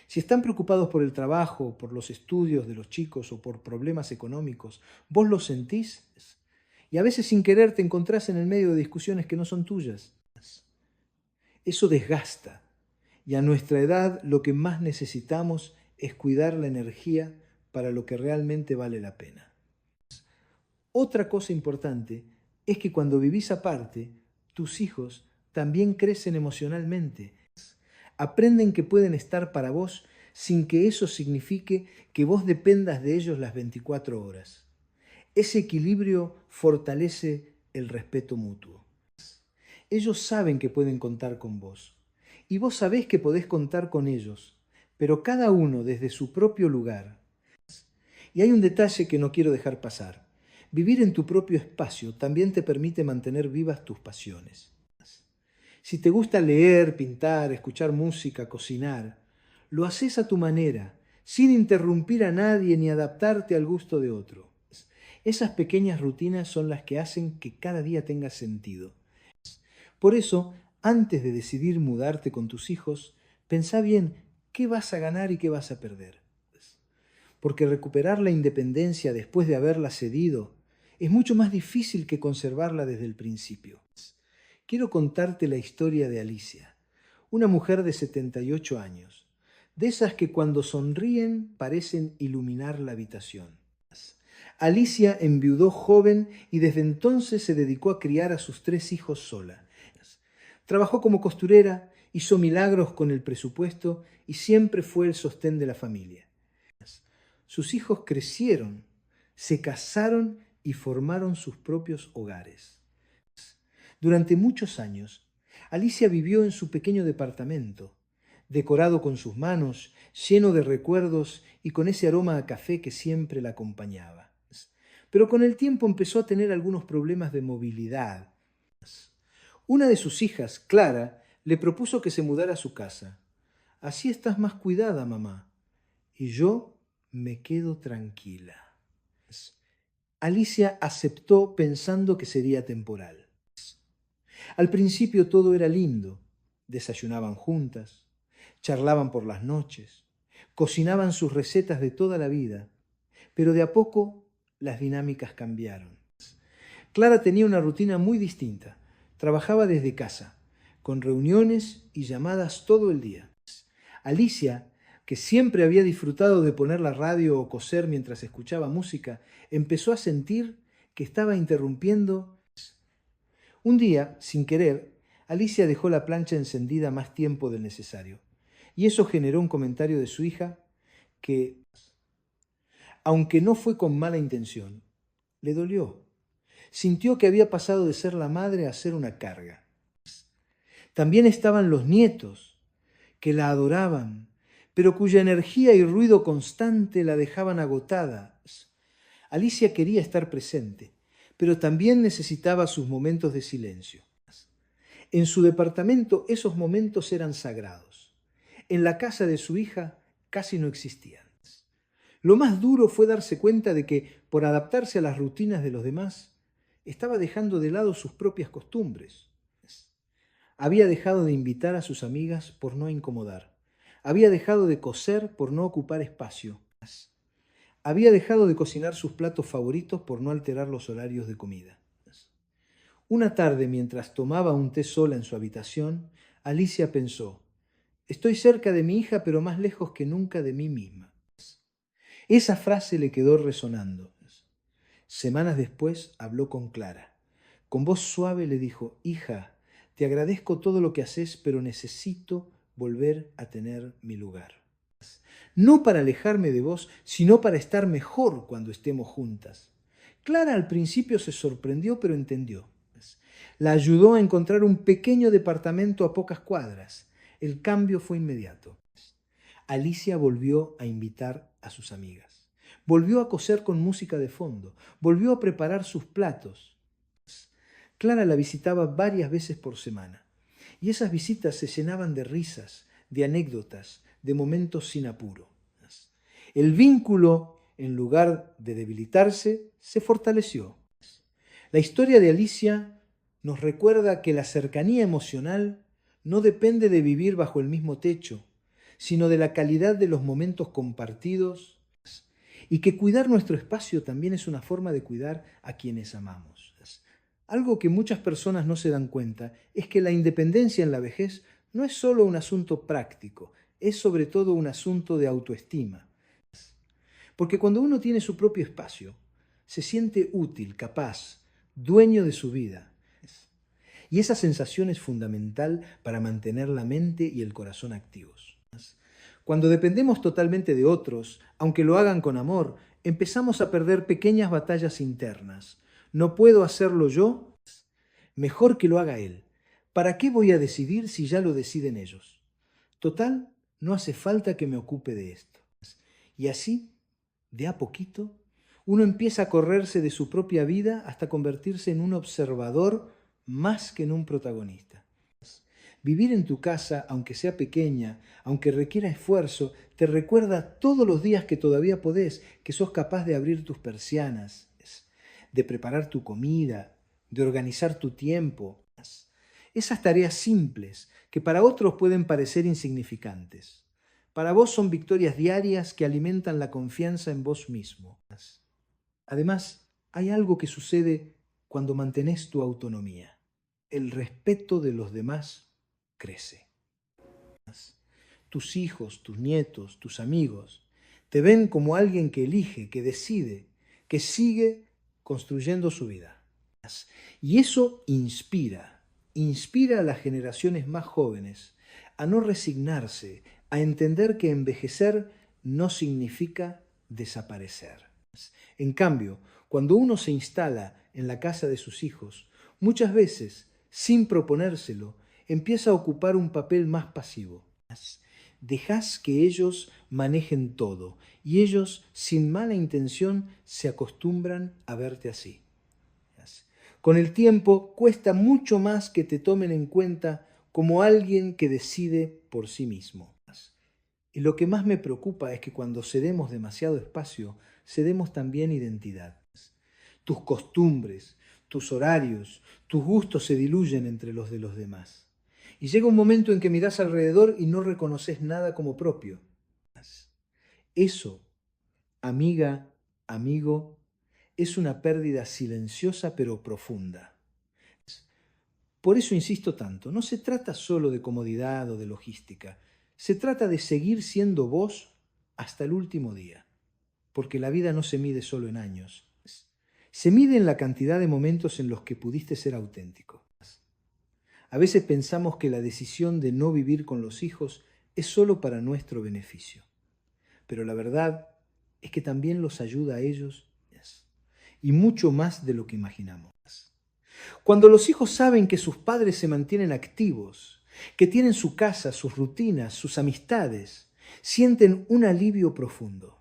Si están preocupados por el trabajo, por los estudios de los chicos o por problemas económicos, vos los sentís y a veces sin querer te encontrás en el medio de discusiones que no son tuyas. Eso desgasta y a nuestra edad lo que más necesitamos es cuidar la energía para lo que realmente vale la pena. Otra cosa importante es que cuando vivís aparte, tus hijos también crecen emocionalmente. Aprenden que pueden estar para vos sin que eso signifique que vos dependas de ellos las 24 horas. Ese equilibrio fortalece el respeto mutuo. Ellos saben que pueden contar con vos y vos sabés que podés contar con ellos, pero cada uno desde su propio lugar. Y hay un detalle que no quiero dejar pasar. Vivir en tu propio espacio también te permite mantener vivas tus pasiones. Si te gusta leer, pintar, escuchar música, cocinar, lo haces a tu manera, sin interrumpir a nadie ni adaptarte al gusto de otro. Esas pequeñas rutinas son las que hacen que cada día tenga sentido. Por eso, antes de decidir mudarte con tus hijos, pensá bien qué vas a ganar y qué vas a perder. Porque recuperar la independencia después de haberla cedido es mucho más difícil que conservarla desde el principio. Quiero contarte la historia de Alicia, una mujer de 78 años, de esas que cuando sonríen parecen iluminar la habitación. Alicia enviudó joven y desde entonces se dedicó a criar a sus 3 hijos sola. Trabajó como costurera, hizo milagros con el presupuesto y siempre fue el sostén de la familia. Sus hijos crecieron, se casaron y formaron sus propios hogares. Durante muchos años, Alicia vivió en su pequeño departamento, decorado con sus manos, lleno de recuerdos y con ese aroma a café que siempre la acompañaba. Pero con el tiempo empezó a tener algunos problemas de movilidad. Una de sus hijas, Clara, le propuso que se mudara a su casa. «Así estás más cuidada, mamá, y yo me quedo tranquila». Alicia aceptó pensando que sería temporal. Al principio todo era lindo. Desayunaban juntas, charlaban por las noches, cocinaban sus recetas de toda la vida, pero de a poco las dinámicas cambiaron. Clara tenía una rutina muy distinta. Trabajaba desde casa, con reuniones y llamadas todo el día. Alicia, que siempre había disfrutado de poner la radio o coser mientras escuchaba música, empezó a sentir que estaba interrumpiendo. Un día, sin querer, Alicia dejó la plancha encendida más tiempo del necesario, y eso generó un comentario de su hija que, aunque no fue con mala intención, le dolió. Sintió que había pasado de ser la madre a ser una carga. También estaban los nietos, que la adoraban, pero cuya energía y ruido constante la dejaban agotada. Alicia quería estar presente, pero también necesitaba sus momentos de silencio. En su departamento esos momentos eran sagrados. En la casa de su hija casi no existían. Lo más duro fue darse cuenta de que, por adaptarse a las rutinas de los demás, estaba dejando de lado sus propias costumbres. Había dejado de invitar a sus amigas por no incomodar. Había dejado de coser por no ocupar espacio. Había dejado de cocinar sus platos favoritos por no alterar los horarios de comida. Una tarde, mientras tomaba un té sola en su habitación, Alicia pensó: estoy cerca de mi hija, pero más lejos que nunca de mí misma. Esa frase le quedó resonando. Semanas después habló con Clara. Con voz suave le dijo: hija, te agradezco todo lo que haces, pero necesito volver a tener mi lugar. No para alejarme de vos, sino para estar mejor cuando estemos juntas. Clara al principio se sorprendió, pero entendió. La ayudó a encontrar un pequeño departamento a pocas cuadras. El cambio fue inmediato. Alicia volvió a invitar a sus amigas. Volvió a coser con música de fondo. Volvió a preparar sus platos. Clara la visitaba varias veces por semana. Y esas visitas se llenaban de risas, de anécdotas, de momentos sin apuro. El vínculo, en lugar de debilitarse, se fortaleció. La historia de Alicia nos recuerda que la cercanía emocional no depende de vivir bajo el mismo techo, sino de la calidad de los momentos compartidos, y que cuidar nuestro espacio también es una forma de cuidar a quienes amamos. Algo que muchas personas no se dan cuenta es que la independencia en la vejez no es solo un asunto práctico, es sobre todo un asunto de autoestima. Porque cuando uno tiene su propio espacio, se siente útil, capaz, dueño de su vida. Y esa sensación es fundamental para mantener la mente y el corazón activos. Cuando dependemos totalmente de otros, aunque lo hagan con amor, empezamos a perder pequeñas batallas internas. ¿No puedo hacerlo yo? Mejor que lo haga él. ¿Para qué voy a decidir si ya lo deciden ellos? Total, no hace falta que me ocupe de esto. Y así, de a poquito, uno empieza a correrse de su propia vida hasta convertirse en un observador más que en un protagonista. Vivir en tu casa, aunque sea pequeña, aunque requiera esfuerzo, te recuerda todos los días que todavía podés, que sos capaz de abrir tus persianas, de preparar tu comida, de organizar tu tiempo. Esas tareas simples que para otros pueden parecer insignificantes. Para vos son victorias diarias que alimentan la confianza en vos mismo. Además, hay algo que sucede cuando mantenés tu autonomía. El respeto de los demás crece. Tus hijos, tus nietos, tus amigos te ven como alguien que elige, que decide, que sigue construyendo su vida. Y eso inspira a las generaciones más jóvenes a no resignarse, a entender que envejecer no significa desaparecer. En cambio, cuando uno se instala en la casa de sus hijos, muchas veces, sin proponérselo, empieza a ocupar un papel más pasivo. Dejás que ellos manejen todo y ellos, sin mala intención, se acostumbran a verte así. Con el tiempo cuesta mucho más que te tomen en cuenta como alguien que decide por sí mismo. Y lo que más me preocupa es que cuando cedemos demasiado espacio, cedemos también identidad. Tus costumbres, tus horarios, tus gustos se diluyen entre los de los demás. Y llega un momento en que mirás alrededor y no reconoces nada como propio. Eso, amiga, amigo, es una pérdida silenciosa pero profunda. Por eso insisto tanto, no se trata solo de comodidad o de logística, se trata de seguir siendo vos hasta el último día, porque la vida no se mide solo en años, se mide en la cantidad de momentos en los que pudiste ser auténtico. A veces pensamos que la decisión de no vivir con los hijos es solo para nuestro beneficio, pero la verdad es que también los ayuda a ellos y mucho más de lo que imaginamos. Cuando los hijos saben que sus padres se mantienen activos, que tienen su casa, sus rutinas, sus amistades, sienten un alivio profundo.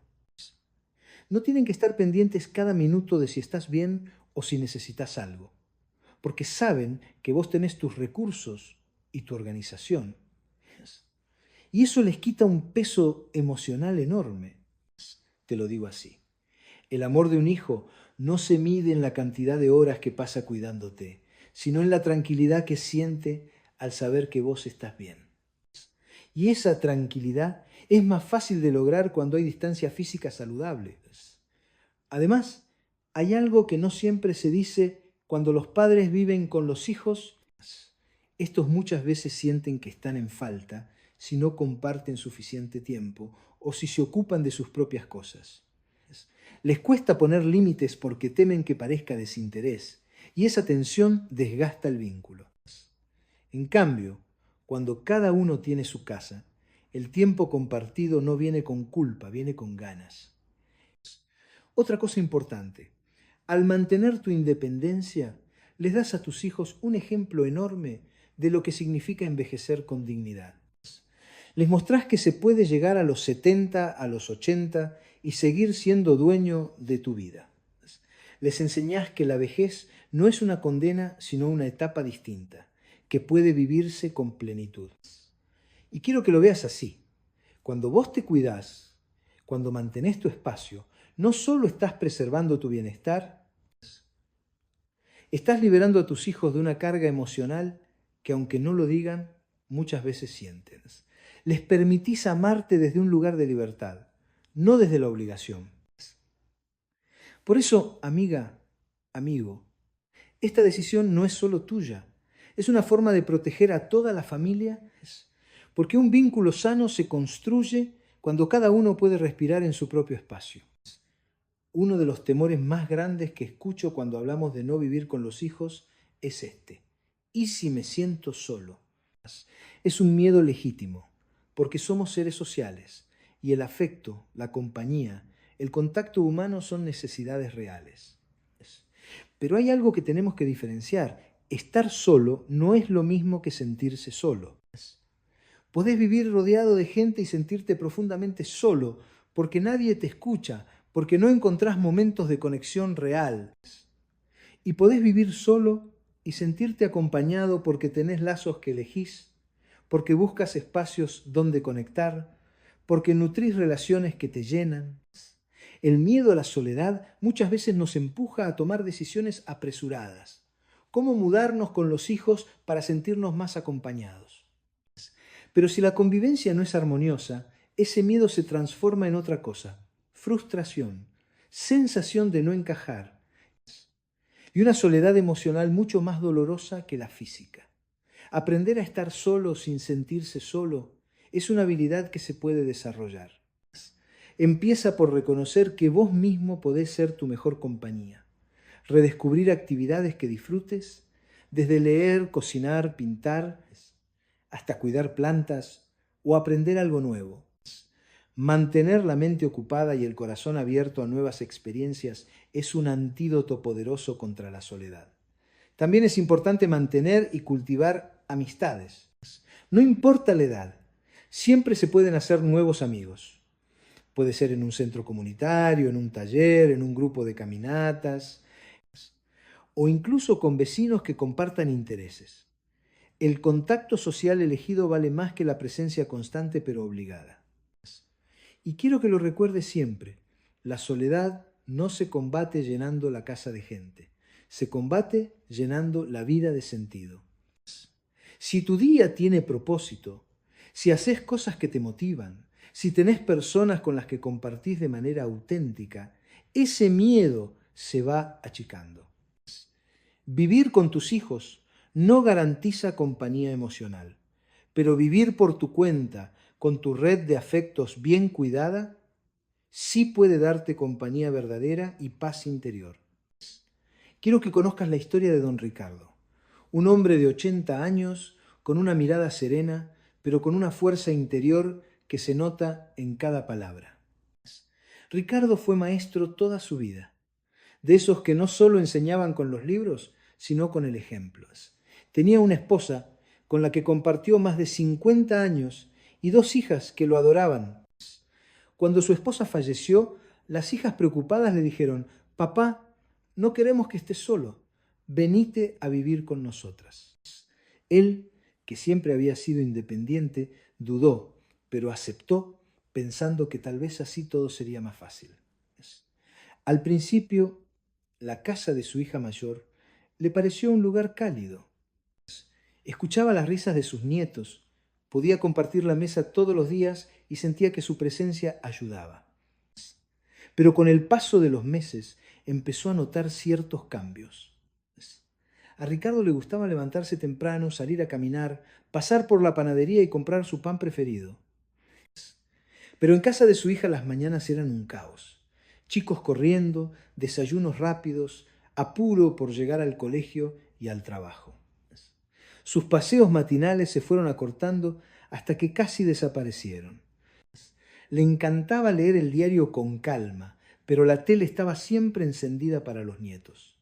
No tienen que estar pendientes cada minuto de si estás bien o si necesitas algo, porque saben que vos tenés tus recursos y tu organización. Y eso les quita un peso emocional enorme. Te lo digo así. El amor de un hijo no se mide en la cantidad de horas que pasa cuidándote, sino en la tranquilidad que siente al saber que vos estás bien. Y esa tranquilidad es más fácil de lograr cuando hay distancia física saludable. Además, hay algo que no siempre se dice cuando los padres viven con los hijos. Estos muchas veces sienten que están en falta si no comparten suficiente tiempo o si se ocupan de sus propias cosas. Les cuesta poner límites porque temen que parezca desinterés y esa tensión desgasta el vínculo. En cambio, cuando cada uno tiene su casa, el tiempo compartido no viene con culpa, viene con ganas. Otra cosa importante, al mantener tu independencia, les das a tus hijos un ejemplo enorme de lo que significa envejecer con dignidad. Les mostrás que se puede llegar a los 70, a los 80 y seguir siendo dueño de tu vida. Les enseñás que la vejez no es una condena, sino una etapa distinta, que puede vivirse con plenitud. Y quiero que lo veas así. Cuando vos te cuidás, cuando mantenés tu espacio, no solo estás preservando tu bienestar, estás liberando a tus hijos de una carga emocional que, aunque no lo digan, muchas veces sienten. Les permitís amarte desde un lugar de libertad, no desde la obligación. Por eso, amiga, amigo, esta decisión no es solo tuya, es una forma de proteger a toda la familia, porque un vínculo sano se construye cuando cada uno puede respirar en su propio espacio. Uno de los temores más grandes que escucho cuando hablamos de no vivir con los hijos es este. ¿Y si me siento solo? Es un miedo legítimo, porque somos seres sociales y el afecto, la compañía, el contacto humano son necesidades reales. Pero hay algo que tenemos que diferenciar. Estar solo no es lo mismo que sentirse solo. Podés vivir rodeado de gente y sentirte profundamente solo, porque nadie te escucha, porque no encontrás momentos de conexión real. Y podés vivir solo y sentirte acompañado porque tenés lazos que elegís, porque buscas espacios donde conectar, porque nutrís relaciones que te llenan. El miedo a la soledad muchas veces nos empuja a tomar decisiones apresuradas. ¿Cómo mudarnos con los hijos para sentirnos más acompañados? Pero si la convivencia no es armoniosa, ese miedo se transforma en otra cosa: frustración, sensación de no encajar y una soledad emocional mucho más dolorosa que la física. Aprender a estar solo sin sentirse solo es una habilidad que se puede desarrollar. Empieza por reconocer que vos mismo podés ser tu mejor compañía, redescubrir actividades que disfrutes, desde leer, cocinar, pintar, hasta cuidar plantas o aprender algo nuevo. Mantener la mente ocupada y el corazón abierto a nuevas experiencias es un antídoto poderoso contra la soledad. También es importante mantener y cultivar amistades. No importa la edad, siempre se pueden hacer nuevos amigos. Puede ser en un centro comunitario, en un taller, en un grupo de caminatas, o incluso con vecinos que compartan intereses. El contacto social elegido vale más que la presencia constante pero obligada. Y quiero que lo recuerdes siempre. La soledad no se combate llenando la casa de gente. Se combate llenando la vida de sentido. Si tu día tiene propósito, si haces cosas que te motivan, si tenés personas con las que compartís de manera auténtica, ese miedo se va achicando. Vivir con tus hijos no garantiza compañía emocional, pero vivir por tu cuenta, con tu red de afectos bien cuidada, sí puede darte compañía verdadera y paz interior. Quiero que conozcas la historia de don Ricardo, un hombre de 80 años, con una mirada serena, pero con una fuerza interior que se nota en cada palabra. Ricardo fue maestro toda su vida, de esos que no solo enseñaban con los libros, sino con el ejemplo. Tenía una esposa con la que compartió más de 50 años y 2 hijas que lo adoraban. Cuando su esposa falleció, las hijas preocupadas le dijeron: «Papá, no queremos que estés solo, venite a vivir con nosotras». Él, que siempre había sido independiente, dudó, pero aceptó, pensando que tal vez así todo sería más fácil. Al principio, la casa de su hija mayor le pareció un lugar cálido. Escuchaba las risas de sus nietos, podía compartir la mesa todos los días y sentía que su presencia ayudaba. Pero con el paso de los meses empezó a notar ciertos cambios. A Ricardo le gustaba levantarse temprano, salir a caminar, pasar por la panadería y comprar su pan preferido. Pero en casa de su hija las mañanas eran un caos. Chicos corriendo, desayunos rápidos, apuro por llegar al colegio y al trabajo. Sus paseos matinales se fueron acortando hasta que casi desaparecieron. Le encantaba leer el diario con calma, pero la tele estaba siempre encendida para los nietos.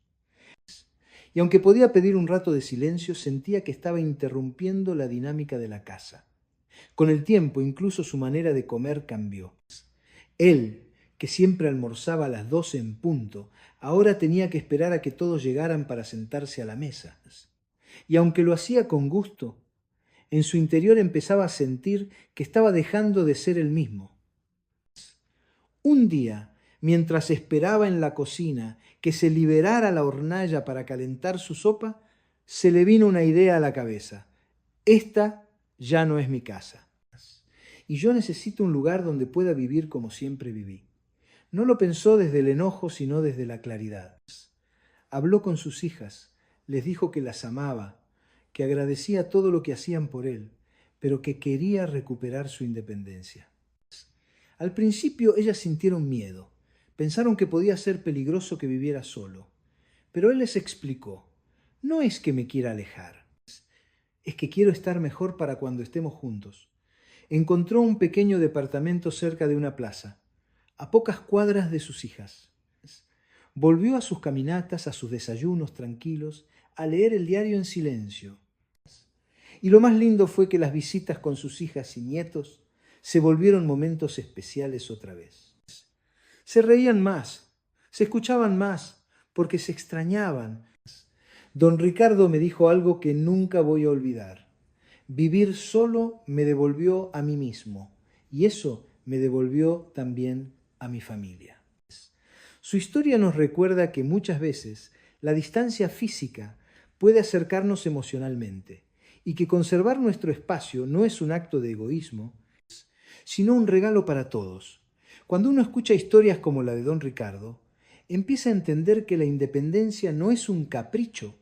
Y aunque podía pedir un rato de silencio, sentía que estaba interrumpiendo la dinámica de la casa. Con el tiempo, incluso su manera de comer cambió. Él, que siempre almorzaba a las 12 en punto, ahora tenía que esperar a que todos llegaran para sentarse a la mesa. Y aunque lo hacía con gusto, en su interior empezaba a sentir que estaba dejando de ser el mismo. Un día, mientras esperaba en la cocina que se liberara la hornalla para calentar su sopa, se le vino una idea a la cabeza. Esta ya no es mi casa. Y yo necesito un lugar donde pueda vivir como siempre viví. No lo pensó desde el enojo, sino desde la claridad. Habló con sus hijas, les dijo que las amaba, que agradecía todo lo que hacían por él, pero que quería recuperar su independencia. Al principio ellas sintieron miedo, pensaron que podía ser peligroso que viviera solo, pero él les explicó, no es que me quiera alejar, es que quiero estar mejor para cuando estemos juntos. Encontró un pequeño departamento cerca de una plaza, a pocas cuadras de sus hijas. Volvió a sus caminatas, a sus desayunos tranquilos, a leer el diario en silencio. Y lo más lindo fue que las visitas con sus hijas y nietos se volvieron momentos especiales otra vez. Se reían más, se escuchaban más, porque se extrañaban. Don Ricardo me dijo algo que nunca voy a olvidar. Vivir solo me devolvió a mí mismo, y eso me devolvió también a mi familia. Su historia nos recuerda que muchas veces la distancia física puede acercarnos emocionalmente, y que conservar nuestro espacio no es un acto de egoísmo, sino un regalo para todos. Cuando uno escucha historias como la de Don Ricardo, empieza a entender que la independencia no es un capricho,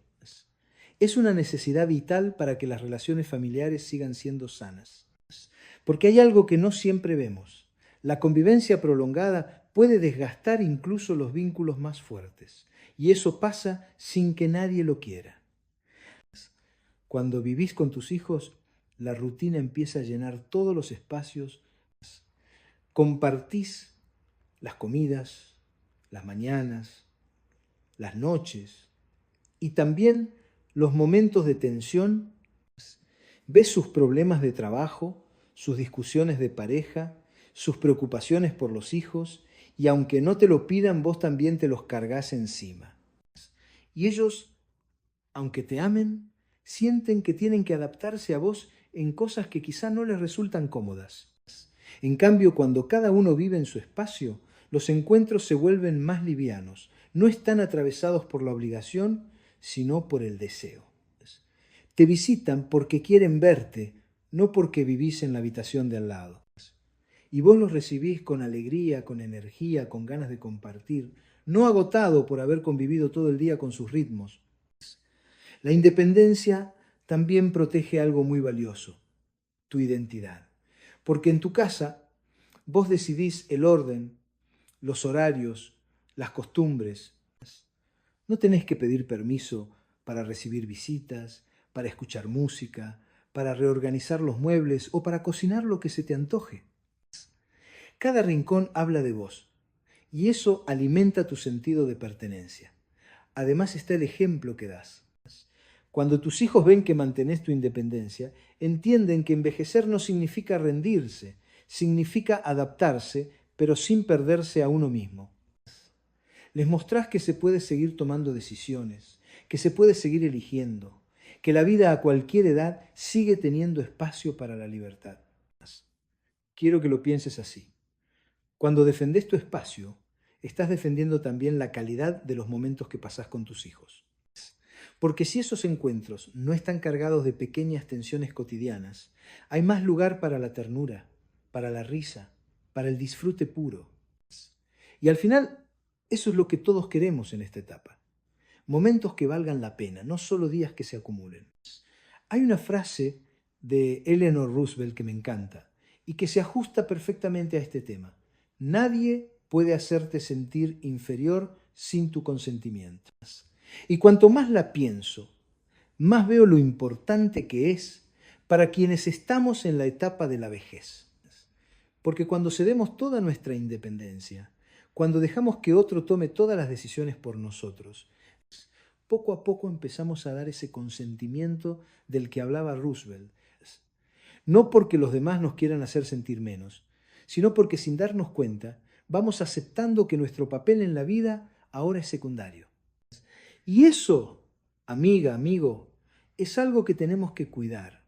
es una necesidad vital para que las relaciones familiares sigan siendo sanas. Porque hay algo que no siempre vemos. La convivencia prolongada puede desgastar incluso los vínculos más fuertes, y eso pasa sin que nadie lo quiera. Cuando vivís con tus hijos, la rutina empieza a llenar todos los espacios. Compartís las comidas, las mañanas, las noches y también los momentos de tensión. Ves sus problemas de trabajo, sus discusiones de pareja, sus preocupaciones por los hijos, y aunque no te lo pidan, vos también te los cargas encima. Y ellos, aunque te amen, sienten que tienen que adaptarse a vos en cosas que quizá no les resultan cómodas. En cambio, cuando cada uno vive en su espacio, los encuentros se vuelven más livianos, no están atravesados por la obligación, sino por el deseo. Te visitan porque quieren verte, no porque vivís en la habitación de al lado. Y vos los recibís con alegría, con energía, con ganas de compartir, no agotado por haber convivido todo el día con sus ritmos. La independencia también protege algo muy valioso, tu identidad. Porque en tu casa vos decidís el orden, los horarios, las costumbres. No tenés que pedir permiso para recibir visitas, para escuchar música, para reorganizar los muebles o para cocinar lo que se te antoje. Cada rincón habla de vos y eso alimenta tu sentido de pertenencia. Además está el ejemplo que das. Cuando tus hijos ven que mantenés tu independencia, entienden que envejecer no significa rendirse, significa adaptarse, pero sin perderse a uno mismo. Les mostrás que se puede seguir tomando decisiones, que se puede seguir eligiendo, que la vida a cualquier edad sigue teniendo espacio para la libertad. Quiero que lo pienses así. Cuando defendés tu espacio, estás defendiendo también la calidad de los momentos que pasás con tus hijos. Porque si esos encuentros no están cargados de pequeñas tensiones cotidianas, hay más lugar para la ternura, para la risa, para el disfrute puro. Y al final, eso es lo que todos queremos en esta etapa. Momentos que valgan la pena, no solo días que se acumulen. Hay una frase de Eleanor Roosevelt que me encanta y que se ajusta perfectamente a este tema. Nadie puede hacerte sentir inferior sin tu consentimiento. Y cuanto más la pienso, más veo lo importante que es para quienes estamos en la etapa de la vejez. Porque cuando cedemos toda nuestra independencia, cuando dejamos que otro tome todas las decisiones por nosotros, poco a poco empezamos a dar ese consentimiento del que hablaba Roosevelt. No porque los demás nos quieran hacer sentir menos, sino porque sin darnos cuenta vamos aceptando que nuestro papel en la vida ahora es secundario. Y eso, amiga, amigo, es algo que tenemos que cuidar.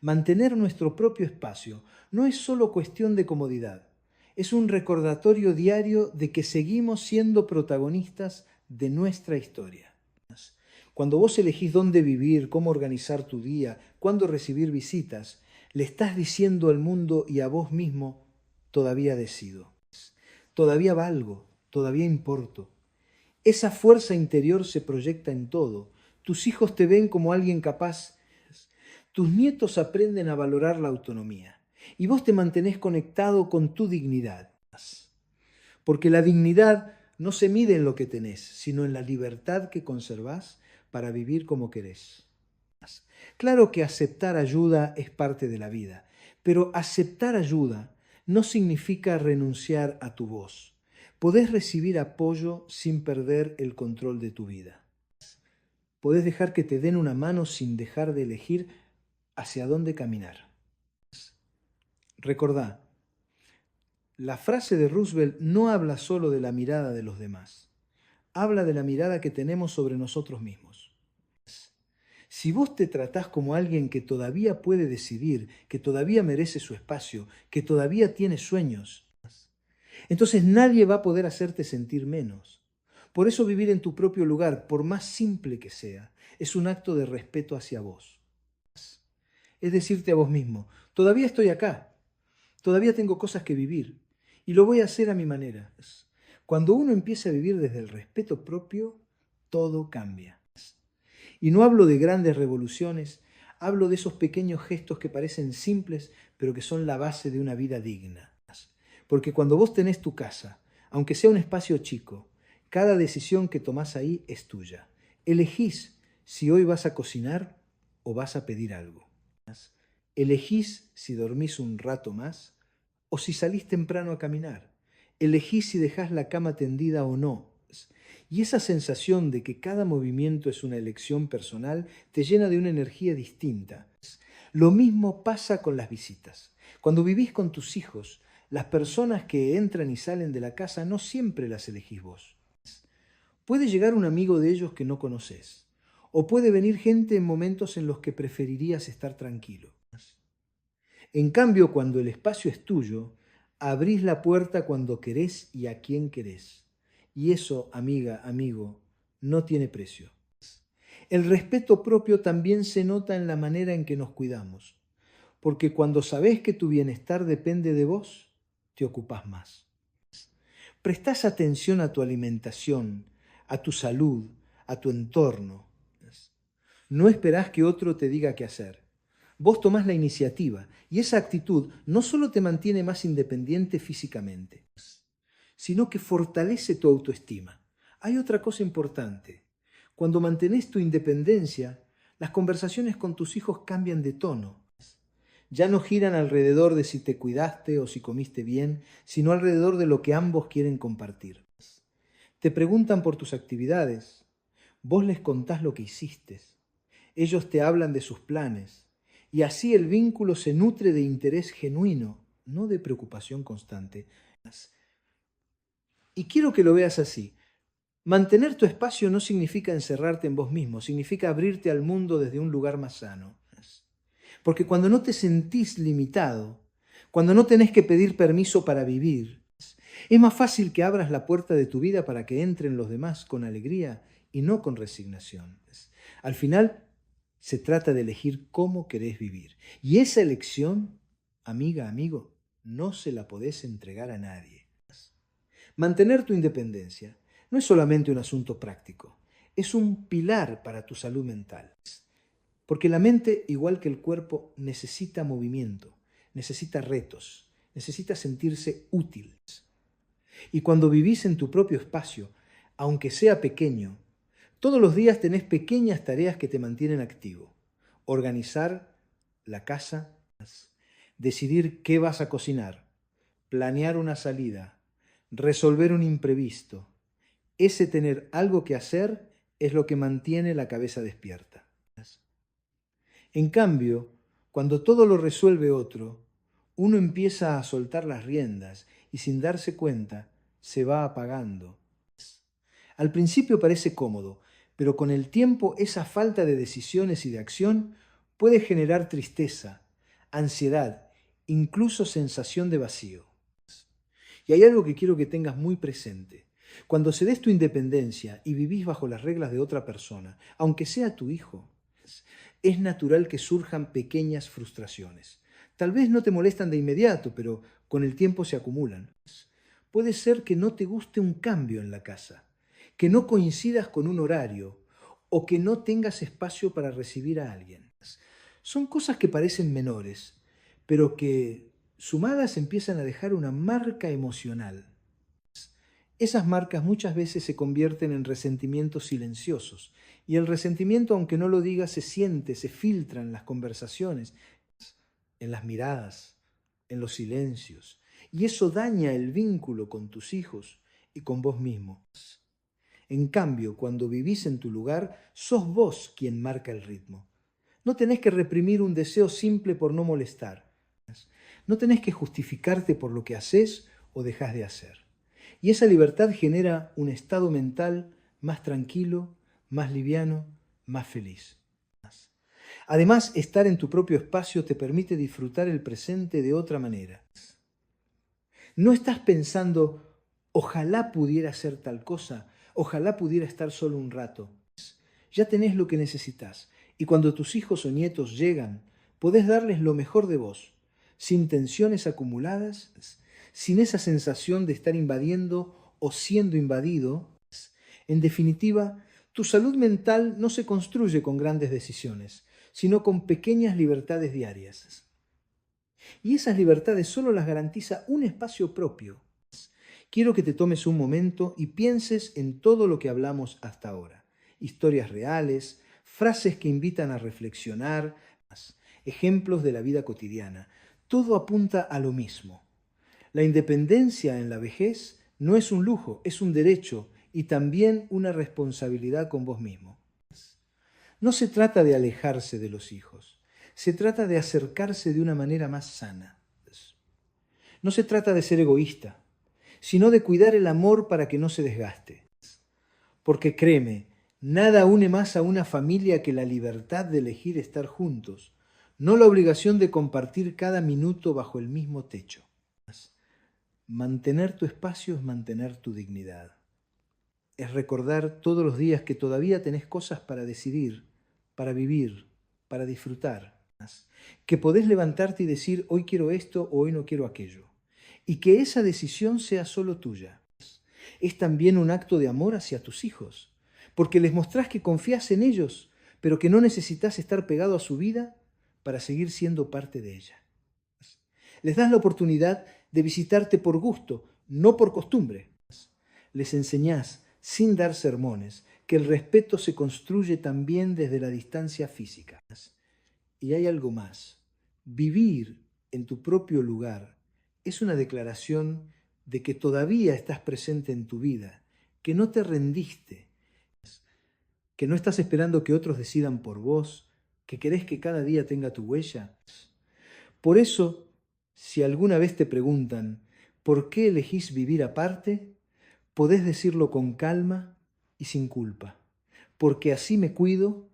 Mantener nuestro propio espacio no es solo cuestión de comodidad, es un recordatorio diario de que seguimos siendo protagonistas de nuestra historia. Cuando vos elegís dónde vivir, cómo organizar tu día, cuándo recibir visitas, le estás diciendo al mundo y a vos mismo, todavía decido, todavía valgo, todavía importo. Esa fuerza interior se proyecta en todo. Tus hijos te ven como alguien capaz. Tus nietos aprenden a valorar la autonomía. Y vos te mantenés conectado con tu dignidad. Porque la dignidad no se mide en lo que tenés, sino en la libertad que conservás para vivir como querés. Claro que aceptar ayuda es parte de la vida, pero aceptar ayuda no significa renunciar a tu voz. Podés recibir apoyo sin perder el control de tu vida. Podés dejar que te den una mano sin dejar de elegir hacia dónde caminar. Recordá, la frase de Roosevelt no habla solo de la mirada de los demás, habla de la mirada que tenemos sobre nosotros mismos. Si vos te tratás como alguien que todavía puede decidir, que todavía merece su espacio, que todavía tiene sueños, entonces nadie va a poder hacerte sentir menos. Por eso vivir en tu propio lugar, por más simple que sea, es un acto de respeto hacia vos. Es decirte a vos mismo, todavía estoy acá, todavía tengo cosas que vivir y lo voy a hacer a mi manera. Cuando uno empieza a vivir desde el respeto propio, todo cambia. Y no hablo de grandes revoluciones, hablo de esos pequeños gestos que parecen simples, pero que son la base de una vida digna. Porque cuando vos tenés tu casa, aunque sea un espacio chico, cada decisión que tomás ahí es tuya. Elegís si hoy vas a cocinar o vas a pedir algo. Elegís si dormís un rato más o si salís temprano a caminar. Elegís si dejás la cama tendida o no. Y esa sensación de que cada movimiento es una elección personal te llena de una energía distinta. Lo mismo pasa con las visitas. Cuando vivís con tus hijos, las personas que entran y salen de la casa no siempre las elegís vos. Puede llegar un amigo de ellos que no conoces, o puede venir gente en momentos en los que preferirías estar tranquilo. En cambio, cuando el espacio es tuyo, abrís la puerta cuando querés y a quien querés. Y eso, amiga, amigo, no tiene precio. El respeto propio también se nota en la manera en que nos cuidamos, porque cuando sabés que tu bienestar depende de vos, te ocupás más. Prestás atención a tu alimentación, a tu salud, a tu entorno. No esperás que otro te diga qué hacer. Vos tomás la iniciativa y esa actitud no solo te mantiene más independiente físicamente, sino que fortalece tu autoestima. Hay otra cosa importante. Cuando mantenés tu independencia, las conversaciones con tus hijos cambian de tono. Ya no giran alrededor de si te cuidaste o si comiste bien, sino alrededor de lo que ambos quieren compartir. Te preguntan por tus actividades, vos les contás lo que hiciste, ellos te hablan de sus planes, y así el vínculo se nutre de interés genuino, no de preocupación constante. Y quiero que lo veas así. Mantener tu espacio no significa encerrarte en vos mismo, significa abrirte al mundo desde un lugar más sano. Porque cuando no te sentís limitado, cuando no tenés que pedir permiso para vivir, es más fácil que abras la puerta de tu vida para que entren los demás con alegría y no con resignación. Al final, se trata de elegir cómo querés vivir. Y esa elección, amiga, amigo, no se la podés entregar a nadie. Mantener tu independencia no es solamente un asunto práctico, es un pilar para tu salud mental. Porque la mente, igual que el cuerpo, necesita movimiento, necesita retos, necesita sentirse útil. Y cuando vivís en tu propio espacio, aunque sea pequeño, todos los días tenés pequeñas tareas que te mantienen activo. Organizar la casa, decidir qué vas a cocinar, planear una salida, resolver un imprevisto. Ese tener algo que hacer es lo que mantiene la cabeza despierta. En cambio, cuando todo lo resuelve otro, uno empieza a soltar las riendas y sin darse cuenta se va apagando. Al principio parece cómodo, pero con el tiempo esa falta de decisiones y de acción puede generar tristeza, ansiedad, incluso sensación de vacío. Y hay algo que quiero que tengas muy presente. Cuando cedes tu independencia y vivís bajo las reglas de otra persona, aunque sea tu hijo, es natural que surjan pequeñas frustraciones. Tal vez no te molestan de inmediato, pero con el tiempo se acumulan. Puede ser que no te guste un cambio en la casa, que no coincidas con un horario o que no tengas espacio para recibir a alguien. Son cosas que parecen menores, pero que sumadas empiezan a dejar una marca emocional. Esas marcas muchas veces se convierten en resentimientos silenciosos, y el resentimiento, aunque no lo digas, se siente, se filtra en las conversaciones, en las miradas, en los silencios, y eso daña el vínculo con tus hijos y con vos mismo. En cambio, cuando vivís en tu lugar, sos vos quien marca el ritmo. No tenés que reprimir un deseo simple por no molestar. No tenés que justificarte por lo que haces o dejás de hacer. Y esa libertad genera un estado mental más tranquilo, más liviano, más feliz. Además, estar en tu propio espacio te permite disfrutar el presente de otra manera. No estás pensando, ojalá pudiera hacer tal cosa, ojalá pudiera estar solo un rato. Ya tenés lo que necesitas, y cuando tus hijos o nietos llegan, podés darles lo mejor de vos, sin tensiones acumuladas, sin esa sensación de estar invadiendo o siendo invadido. En definitiva, tu salud mental no se construye con grandes decisiones, sino con pequeñas libertades diarias. Y esas libertades solo las garantiza un espacio propio. Quiero que te tomes un momento y pienses en todo lo que hablamos hasta ahora. Historias reales, frases que invitan a reflexionar, ejemplos de la vida cotidiana. Todo apunta a lo mismo. La independencia en la vejez no es un lujo, es un derecho y también una responsabilidad con vos mismo. No se trata de alejarse de los hijos, se trata de acercarse de una manera más sana. No se trata de ser egoísta, sino de cuidar el amor para que no se desgaste. Porque créeme, nada une más a una familia que la libertad de elegir estar juntos, no la obligación de compartir cada minuto bajo el mismo techo. Mantener tu espacio es mantener tu dignidad. Es recordar todos los días que todavía tenés cosas para decidir, para vivir, para disfrutar. Que podés levantarte y decir, hoy quiero esto o hoy no quiero aquello. Y que esa decisión sea solo tuya. Es también un acto de amor hacia tus hijos, porque les mostrás que confías en ellos, pero que no necesitas estar pegado a su vida para seguir siendo parte de ella. Les das la oportunidad de visitarte por gusto, no por costumbre. Les enseñás, sin dar sermones, que el respeto se construye también desde la distancia física. Y hay algo más. Vivir en tu propio lugar es una declaración de que todavía estás presente en tu vida, que no te rendiste, que no estás esperando que otros decidan por vos, que querés que cada día tenga tu huella. Por eso, si alguna vez te preguntan, ¿por qué elegís vivir aparte? Podés decirlo con calma y sin culpa, porque así me cuido,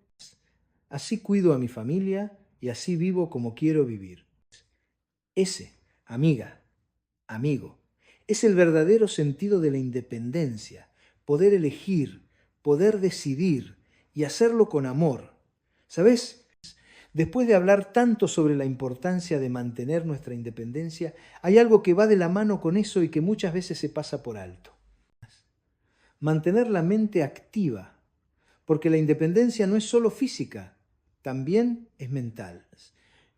así cuido a mi familia y así vivo como quiero vivir. Ese, amiga, amigo, es el verdadero sentido de la independencia, poder elegir, poder decidir y hacerlo con amor. ¿Sabes? Después de hablar tanto sobre la importancia de mantener nuestra independencia, hay algo que va de la mano con eso y que muchas veces se pasa por alto. Mantener la mente activa, porque la independencia no es solo física, también es mental.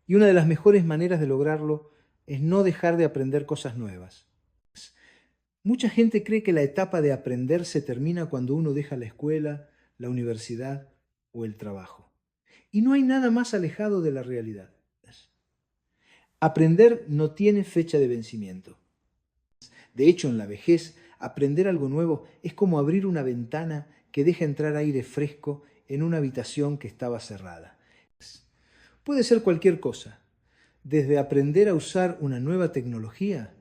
Y una de las mejores maneras de lograrlo es no dejar de aprender cosas nuevas. Mucha gente cree que la etapa de aprender se termina cuando uno deja la escuela, la universidad o el trabajo. Y no hay nada más alejado de la realidad. Aprender no tiene fecha de vencimiento. De hecho, en la vejez, aprender algo nuevo es como abrir una ventana que deja entrar aire fresco en una habitación que estaba cerrada. Puede ser cualquier cosa, desde aprender a usar una nueva tecnología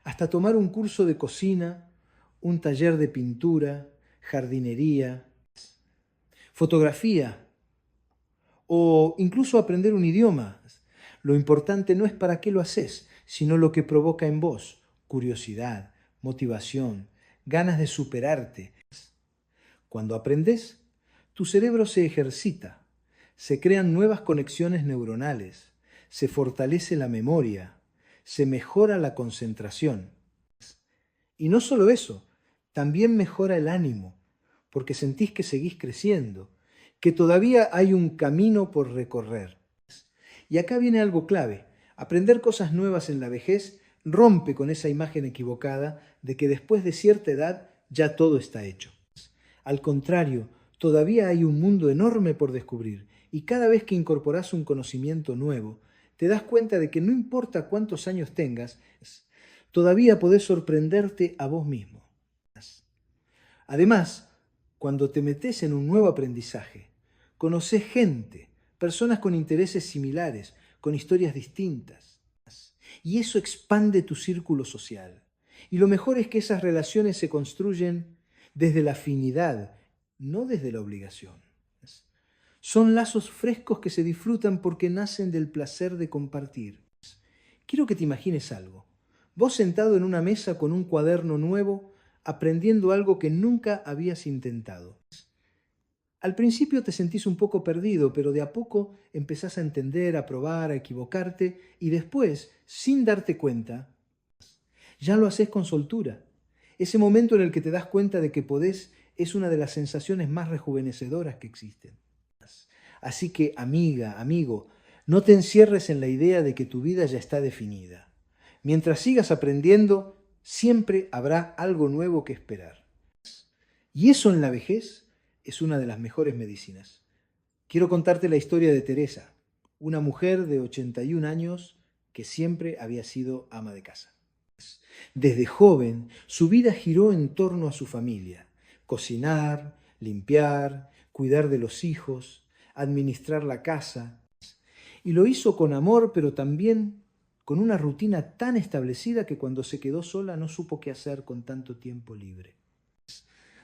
hasta tomar un curso de cocina, un taller de pintura, jardinería, fotografía o incluso aprender un idioma. Lo importante no es para qué lo haces, sino lo que provoca en vos: curiosidad, motivación, ganas de superarte. Cuando aprendes, tu cerebro se ejercita, se crean nuevas conexiones neuronales, se fortalece la memoria, se mejora la concentración. Y no solo eso, también mejora el ánimo, porque sentís que seguís creciendo, que todavía hay un camino por recorrer. Y acá viene algo clave: aprender cosas nuevas en la vejez rompe con esa imagen equivocada de que después de cierta edad ya todo está hecho. Al contrario, todavía hay un mundo enorme por descubrir, y cada vez que incorporas un conocimiento nuevo, te das cuenta de que no importa cuántos años tengas, todavía podés sorprenderte a vos mismo. Además, cuando te metes en un nuevo aprendizaje, conocés gente, personas con intereses similares, con historias distintas, y eso expande tu círculo social. Y lo mejor es que esas relaciones se construyen desde la afinidad, no desde la obligación. Son lazos frescos que se disfrutan porque nacen del placer de compartir. Quiero que te imagines algo. Vos sentado en una mesa con un cuaderno nuevo, aprendiendo algo que nunca habías intentado. Al principio te sentís un poco perdido, pero de a poco empezás a entender, a probar, a equivocarte y después, sin darte cuenta, ya lo haces con soltura. Ese momento en el que te das cuenta de que podés es una de las sensaciones más rejuvenecedoras que existen. Así que, amiga, amigo, no te encierres en la idea de que tu vida ya está definida. Mientras sigas aprendiendo, siempre habrá algo nuevo que esperar. Y eso en la vejez es una de las mejores medicinas. Quiero contarte la historia de Teresa, una mujer de 81 años que siempre había sido ama de casa. Desde joven, su vida giró en torno a su familia: cocinar, limpiar, cuidar de los hijos, administrar la casa. Y lo hizo con amor, pero también con una rutina tan establecida que cuando se quedó sola no supo qué hacer con tanto tiempo libre.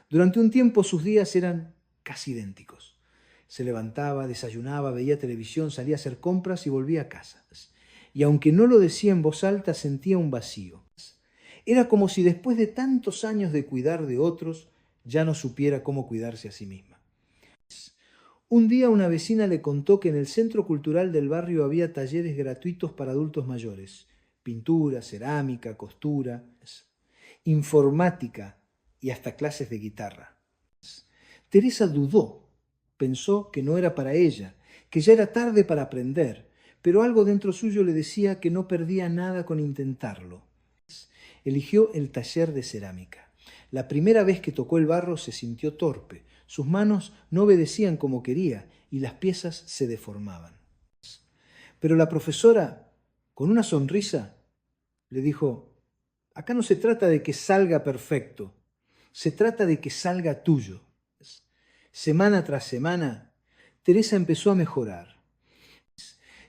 Durante un tiempo sus días eran casi idénticos. Se levantaba, desayunaba, veía televisión, salía a hacer compras y volvía a casa. Y aunque no lo decía en voz alta, sentía un vacío. Era como si después de tantos años de cuidar de otros, ya no supiera cómo cuidarse a sí misma. Un día una vecina le contó que en el centro cultural del barrio había talleres gratuitos para adultos mayores: pintura, cerámica, costura, informática y hasta clases de guitarra. Teresa dudó, pensó que no era para ella, que ya era tarde para aprender, pero algo dentro suyo le decía que no perdía nada con intentarlo. Eligió el taller de cerámica. La primera vez que tocó el barro se sintió torpe. Sus manos no obedecían como quería y las piezas se deformaban. Pero la profesora, con una sonrisa, le dijo: acá no se trata de que salga perfecto, se trata de que salga tuyo. Semana tras semana, Teresa empezó a mejorar.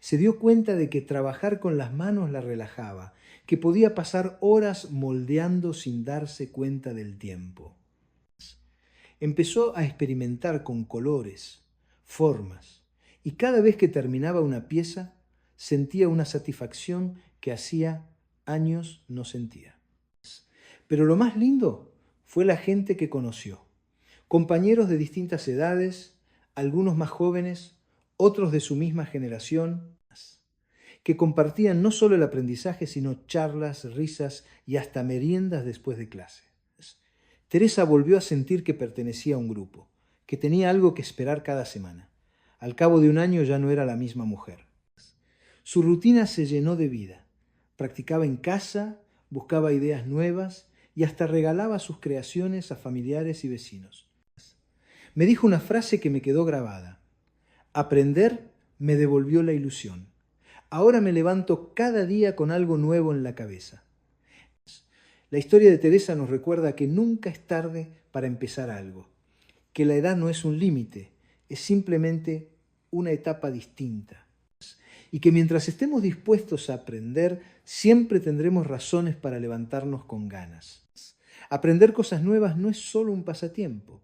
Se dio cuenta de que trabajar con las manos la relajaba, que podía pasar horas moldeando sin darse cuenta del tiempo. Empezó a experimentar con colores, formas, y cada vez que terminaba una pieza sentía una satisfacción que hacía años no sentía. Pero lo más lindo fue la gente que conoció: compañeros de distintas edades, algunos más jóvenes, otros de su misma generación, que compartían no solo el aprendizaje, sino charlas, risas y hasta meriendas después de clase. Teresa volvió a sentir que pertenecía a un grupo, que tenía algo que esperar cada semana. Al cabo de un año ya no era la misma mujer. Su rutina se llenó de vida. Practicaba en casa, buscaba ideas nuevas y hasta regalaba sus creaciones a familiares y vecinos. Me dijo una frase que me quedó grabada. Aprender me devolvió la ilusión. Ahora me levanto cada día con algo nuevo en la cabeza. La historia de Teresa nos recuerda que nunca es tarde para empezar algo, que la edad no es un límite, es simplemente una etapa distinta. Y que mientras estemos dispuestos a aprender, siempre tendremos razones para levantarnos con ganas. Aprender cosas nuevas no es solo un pasatiempo,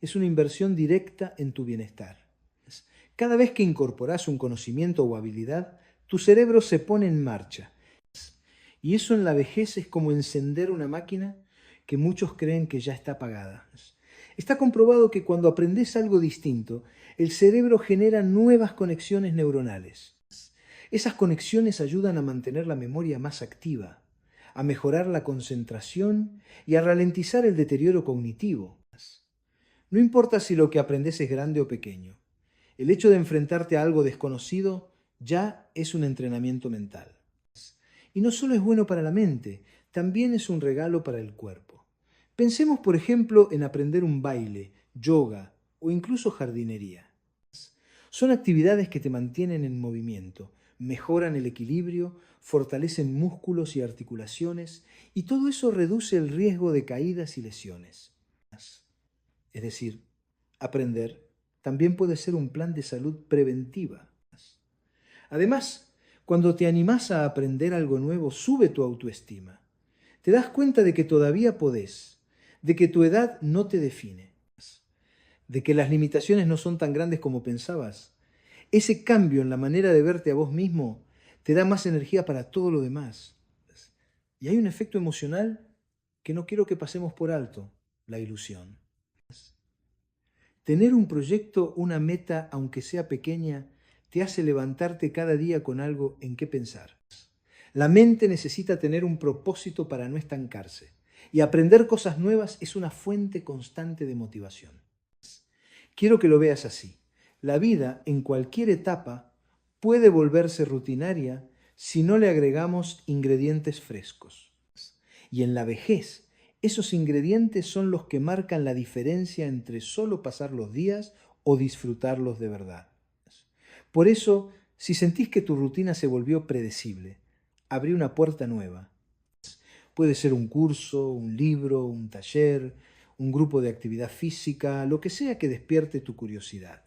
es una inversión directa en tu bienestar. Cada vez que incorporas un conocimiento o habilidad, tu cerebro se pone en marcha. Y eso en la vejez es como encender una máquina que muchos creen que ya está apagada. Está comprobado que cuando aprendes algo distinto, el cerebro genera nuevas conexiones neuronales. Esas conexiones ayudan a mantener la memoria más activa, a mejorar la concentración y a ralentizar el deterioro cognitivo. No importa si lo que aprendes es grande o pequeño, el hecho de enfrentarte a algo desconocido ya es un entrenamiento mental. Y no solo es bueno para la mente, también es un regalo para el cuerpo. Pensemos, por ejemplo, en aprender un baile, yoga o incluso jardinería. Son actividades que te mantienen en movimiento, mejoran el equilibrio, fortalecen músculos y articulaciones, y todo eso reduce el riesgo de caídas y lesiones. Es decir, aprender también puede ser un plan de salud preventiva. Además, cuando te animás a aprender algo nuevo, sube tu autoestima. Te das cuenta de que todavía podés, de que tu edad no te define, de que las limitaciones no son tan grandes como pensabas. Ese cambio en la manera de verte a vos mismo te da más energía para todo lo demás. Y hay un efecto emocional que no quiero que pasemos por alto, la ilusión. Tener un proyecto, una meta, aunque sea pequeña, te hace levantarte cada día con algo en qué pensar. La mente necesita tener un propósito para no estancarse, y aprender cosas nuevas es una fuente constante de motivación. Quiero que lo veas así. La vida, en cualquier etapa, puede volverse rutinaria si no le agregamos ingredientes frescos. Y en la vejez, esos ingredientes son los que marcan la diferencia entre solo pasar los días o disfrutarlos de verdad. Por eso, si sentís que tu rutina se volvió predecible, abrí una puerta nueva. Puede ser un curso, un libro, un taller, un grupo de actividad física, lo que sea que despierte tu curiosidad.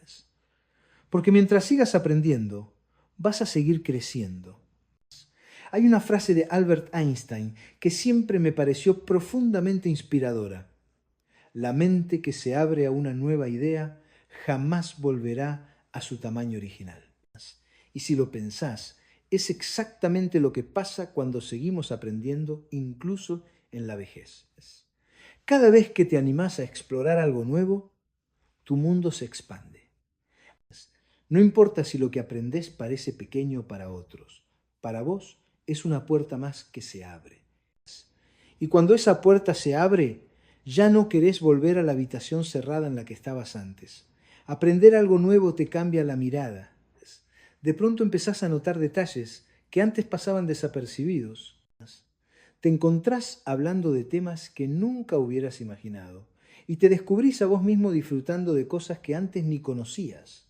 Porque mientras sigas aprendiendo, vas a seguir creciendo. Hay una frase de Albert Einstein que siempre me pareció profundamente inspiradora. La mente que se abre a una nueva idea jamás volverá a su tamaño original. Y si lo pensás, es exactamente lo que pasa cuando seguimos aprendiendo, incluso en la vejez. Cada vez que te animás a explorar algo nuevo, tu mundo se expande. No importa si lo que aprendés parece pequeño para otros, para vos es una puerta más que se abre. Y cuando esa puerta se abre, ya no querés volver a la habitación cerrada en la que estabas antes. Aprender algo nuevo te cambia la mirada. De pronto empezás a notar detalles que antes pasaban desapercibidos. Te encontrás hablando de temas que nunca hubieras imaginado y te descubrís a vos mismo disfrutando de cosas que antes ni conocías.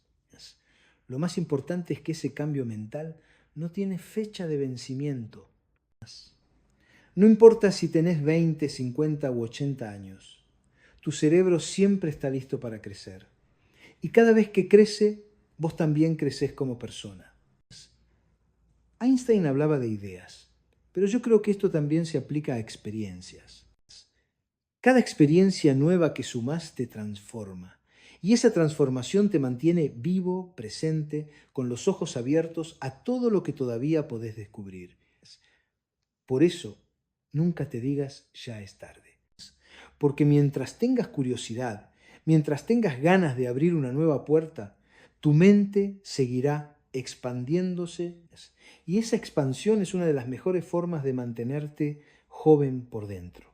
Lo más importante es que ese cambio mental no tiene fecha de vencimiento. No importa si tenés 20, 50 u 80 años, tu cerebro siempre está listo para crecer. Y cada vez que crece, vos también creces como persona. Einstein hablaba de ideas, pero yo creo que esto también se aplica a experiencias. Cada experiencia nueva que sumás te transforma. Y esa transformación te mantiene vivo, presente, con los ojos abiertos a todo lo que todavía podés descubrir. Por eso, nunca te digas ya es tarde. Porque mientras tengas curiosidad, mientras tengas ganas de abrir una nueva puerta, tu mente seguirá expandiéndose y esa expansión es una de las mejores formas de mantenerte joven por dentro.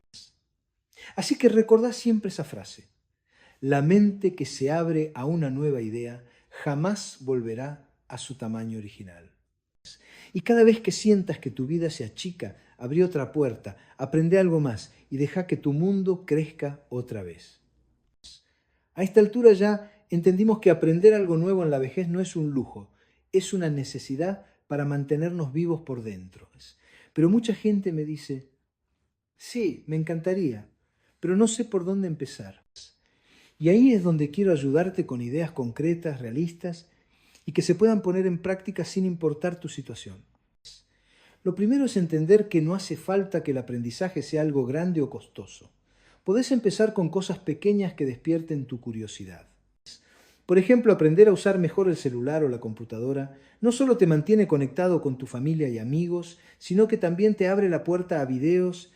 Así que recordá siempre esa frase. La mente que se abre a una nueva idea jamás volverá a su tamaño original. Y cada vez que sientas que tu vida se achica, abrí otra puerta, aprende algo más y deja que tu mundo crezca otra vez. A esta altura ya entendimos que aprender algo nuevo en la vejez no es un lujo, es una necesidad para mantenernos vivos por dentro. Pero mucha gente me dice, sí, me encantaría, pero no sé por dónde empezar. Y ahí es donde quiero ayudarte con ideas concretas, realistas y que se puedan poner en práctica sin importar tu situación. Lo primero es entender que no hace falta que el aprendizaje sea algo grande o costoso. Podés empezar con cosas pequeñas que despierten tu curiosidad. Por ejemplo, aprender a usar mejor el celular o la computadora no solo te mantiene conectado con tu familia y amigos, sino que también te abre la puerta a videos,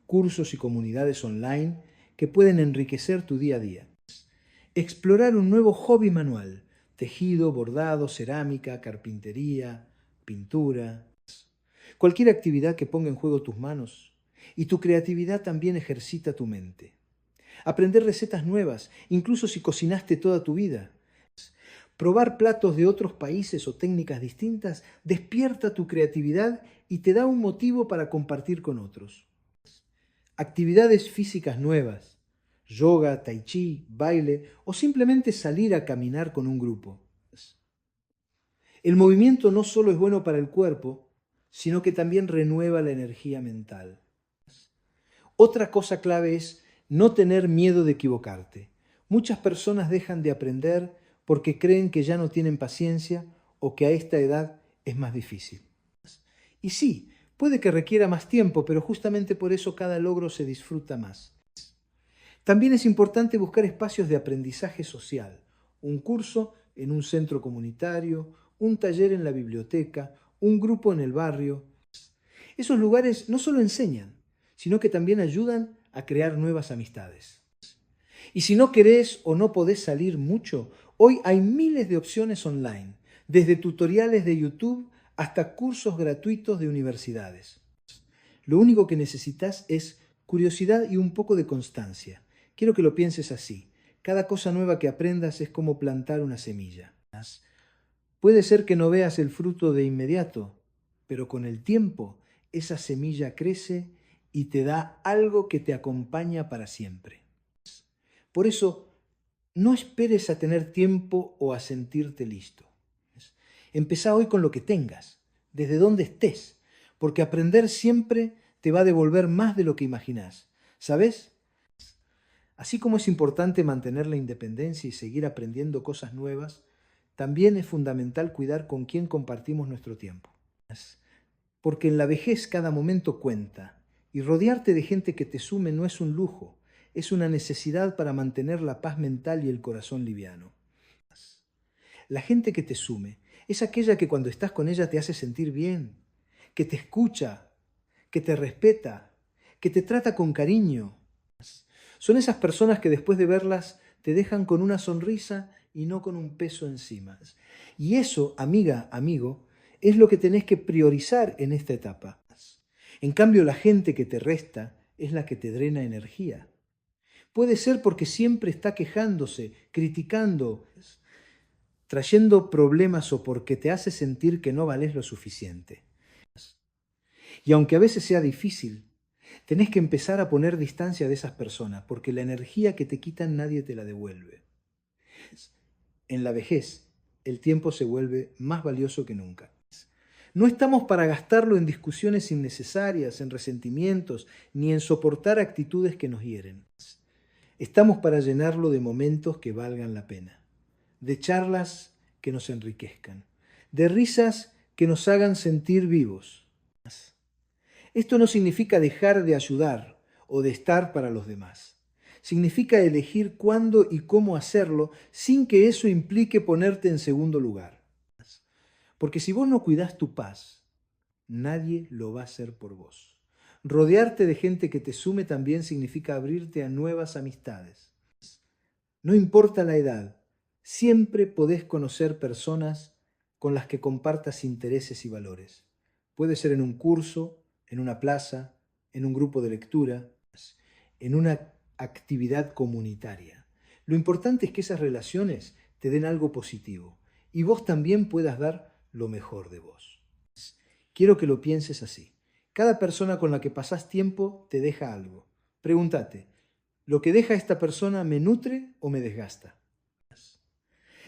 cursos y comunidades online que pueden enriquecer tu día a día. Explorar un nuevo hobby manual, tejido, bordado, cerámica, carpintería, pintura. Cualquier actividad que ponga en juego tus manos y tu creatividad también ejercita tu mente. Aprender recetas nuevas, incluso si cocinaste toda tu vida. Probar platos de otros países o técnicas distintas despierta tu creatividad y te da un motivo para compartir con otros. Actividades físicas nuevas, yoga, tai chi, baile o simplemente salir a caminar con un grupo. El movimiento no solo es bueno para el cuerpo, sino que también renueva la energía mental. Otra cosa clave es no tener miedo de equivocarte. Muchas personas dejan de aprender porque creen que ya no tienen paciencia o que a esta edad es más difícil. Y sí, puede que requiera más tiempo, pero justamente por eso cada logro se disfruta más. También es importante buscar espacios de aprendizaje social, un curso en un centro comunitario, un taller en la biblioteca, un grupo en el barrio. Esos lugares no solo enseñan, sino que también ayudan a crear nuevas amistades. Y si no querés o no podés salir mucho, hoy hay miles de opciones online, desde tutoriales de YouTube hasta cursos gratuitos de universidades. Lo único que necesitas es curiosidad y un poco de constancia. Quiero que lo pienses así. Cada cosa nueva que aprendas es como plantar una semilla. Puede ser que no veas el fruto de inmediato, pero con el tiempo esa semilla crece y te da algo que te acompaña para siempre. Por eso, no esperes a tener tiempo o a sentirte listo. Empezá hoy con lo que tengas, desde donde estés, porque aprender siempre te va a devolver más de lo que imaginás. ¿Sabes? Así como es importante mantener la independencia y seguir aprendiendo cosas nuevas, también es fundamental cuidar con quién compartimos nuestro tiempo. Porque en la vejez cada momento cuenta, y rodearte de gente que te sume no es un lujo, es una necesidad para mantener la paz mental y el corazón liviano. La gente que te sume es aquella que cuando estás con ella te hace sentir bien, que te escucha, que te respeta, que te trata con cariño. Son esas personas que después de verlas te dejan con una sonrisa y no con un peso encima. Y eso, amiga, amigo, es lo que tenés que priorizar en esta etapa. En cambio, la gente que te resta es la que te drena energía. Puede ser porque siempre está quejándose, criticando, trayendo problemas o porque te hace sentir que no vales lo suficiente. Y aunque a veces sea difícil, tenés que empezar a poner distancia de esas personas, porque la energía que te quitan nadie te la devuelve. En la vejez, el tiempo se vuelve más valioso que nunca. No estamos para gastarlo en discusiones innecesarias, en resentimientos, ni en soportar actitudes que nos hieren. Estamos para llenarlo de momentos que valgan la pena, de charlas que nos enriquezcan, de risas que nos hagan sentir vivos. Esto no significa dejar de ayudar o de estar para los demás. Significa elegir cuándo y cómo hacerlo sin que eso implique ponerte en segundo lugar. Porque si vos no cuidás tu paz, nadie lo va a hacer por vos. Rodearte de gente que te sume también significa abrirte a nuevas amistades. No importa la edad, siempre podés conocer personas con las que compartas intereses y valores. Puede ser en un curso, en una plaza, en un grupo de lectura, en una actividad comunitaria. Lo importante es que esas relaciones te den algo positivo y vos también puedas dar lo mejor de vos. Quiero que lo pienses así. Cada persona con la que pasás tiempo te deja algo. Pregúntate, ¿lo que deja esta persona me nutre o me desgasta?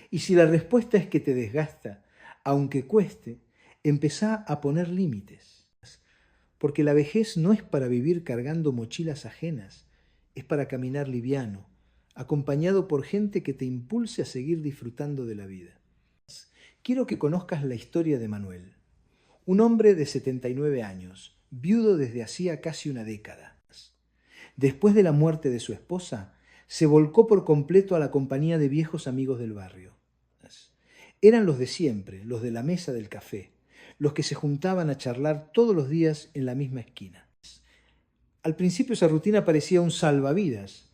Y si la respuesta es que te desgasta, aunque cueste, empezá a poner límites. Porque la vejez no es para vivir cargando mochilas ajenas, es para caminar liviano, acompañado por gente que te impulse a seguir disfrutando de la vida. Quiero que conozcas la historia de Manuel, un hombre de 79 años, viudo desde hacía casi una década. Después de la muerte de su esposa, se volcó por completo a la compañía de viejos amigos del barrio. Eran los de siempre, los de la mesa del café, los que se juntaban a charlar todos los días en la misma esquina. Al principio esa rutina parecía un salvavidas.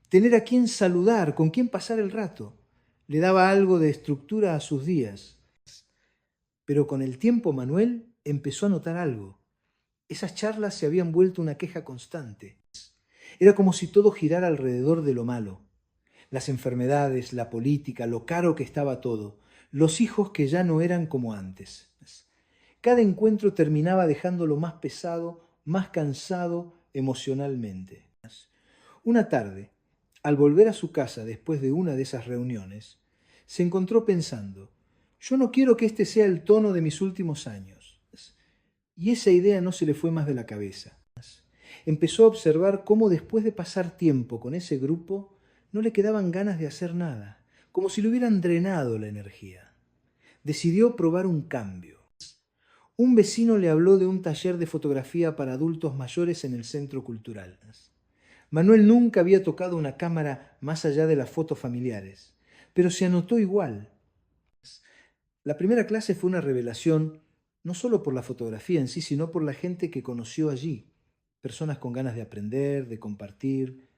Tener a quien saludar, con quien pasar el rato, le daba algo de estructura a sus días. Pero con el tiempo Manuel empezó a notar algo. Esas charlas se habían vuelto una queja constante. Era como si todo girara alrededor de lo malo. Las enfermedades, la política, lo caro que estaba todo, los hijos que ya no eran como antes. Cada encuentro terminaba dejándolo más pesado, más cansado emocionalmente. Una tarde, al volver a su casa después de una de esas reuniones, se encontró pensando, yo no quiero que este sea el tono de mis últimos años. Y esa idea no se le fue más de la cabeza. Empezó a observar cómo después de pasar tiempo con ese grupo, no le quedaban ganas de hacer nada, como si le hubieran drenado la energía. Decidió probar un cambio. Un vecino le habló de un taller de fotografía para adultos mayores en el centro cultural. Manuel nunca había tocado una cámara más allá de las fotos familiares, pero se anotó igual. La primera clase fue una revelación, no solo por la fotografía en sí, sino por la gente que conoció allí. Personas con ganas de aprender, de compartir,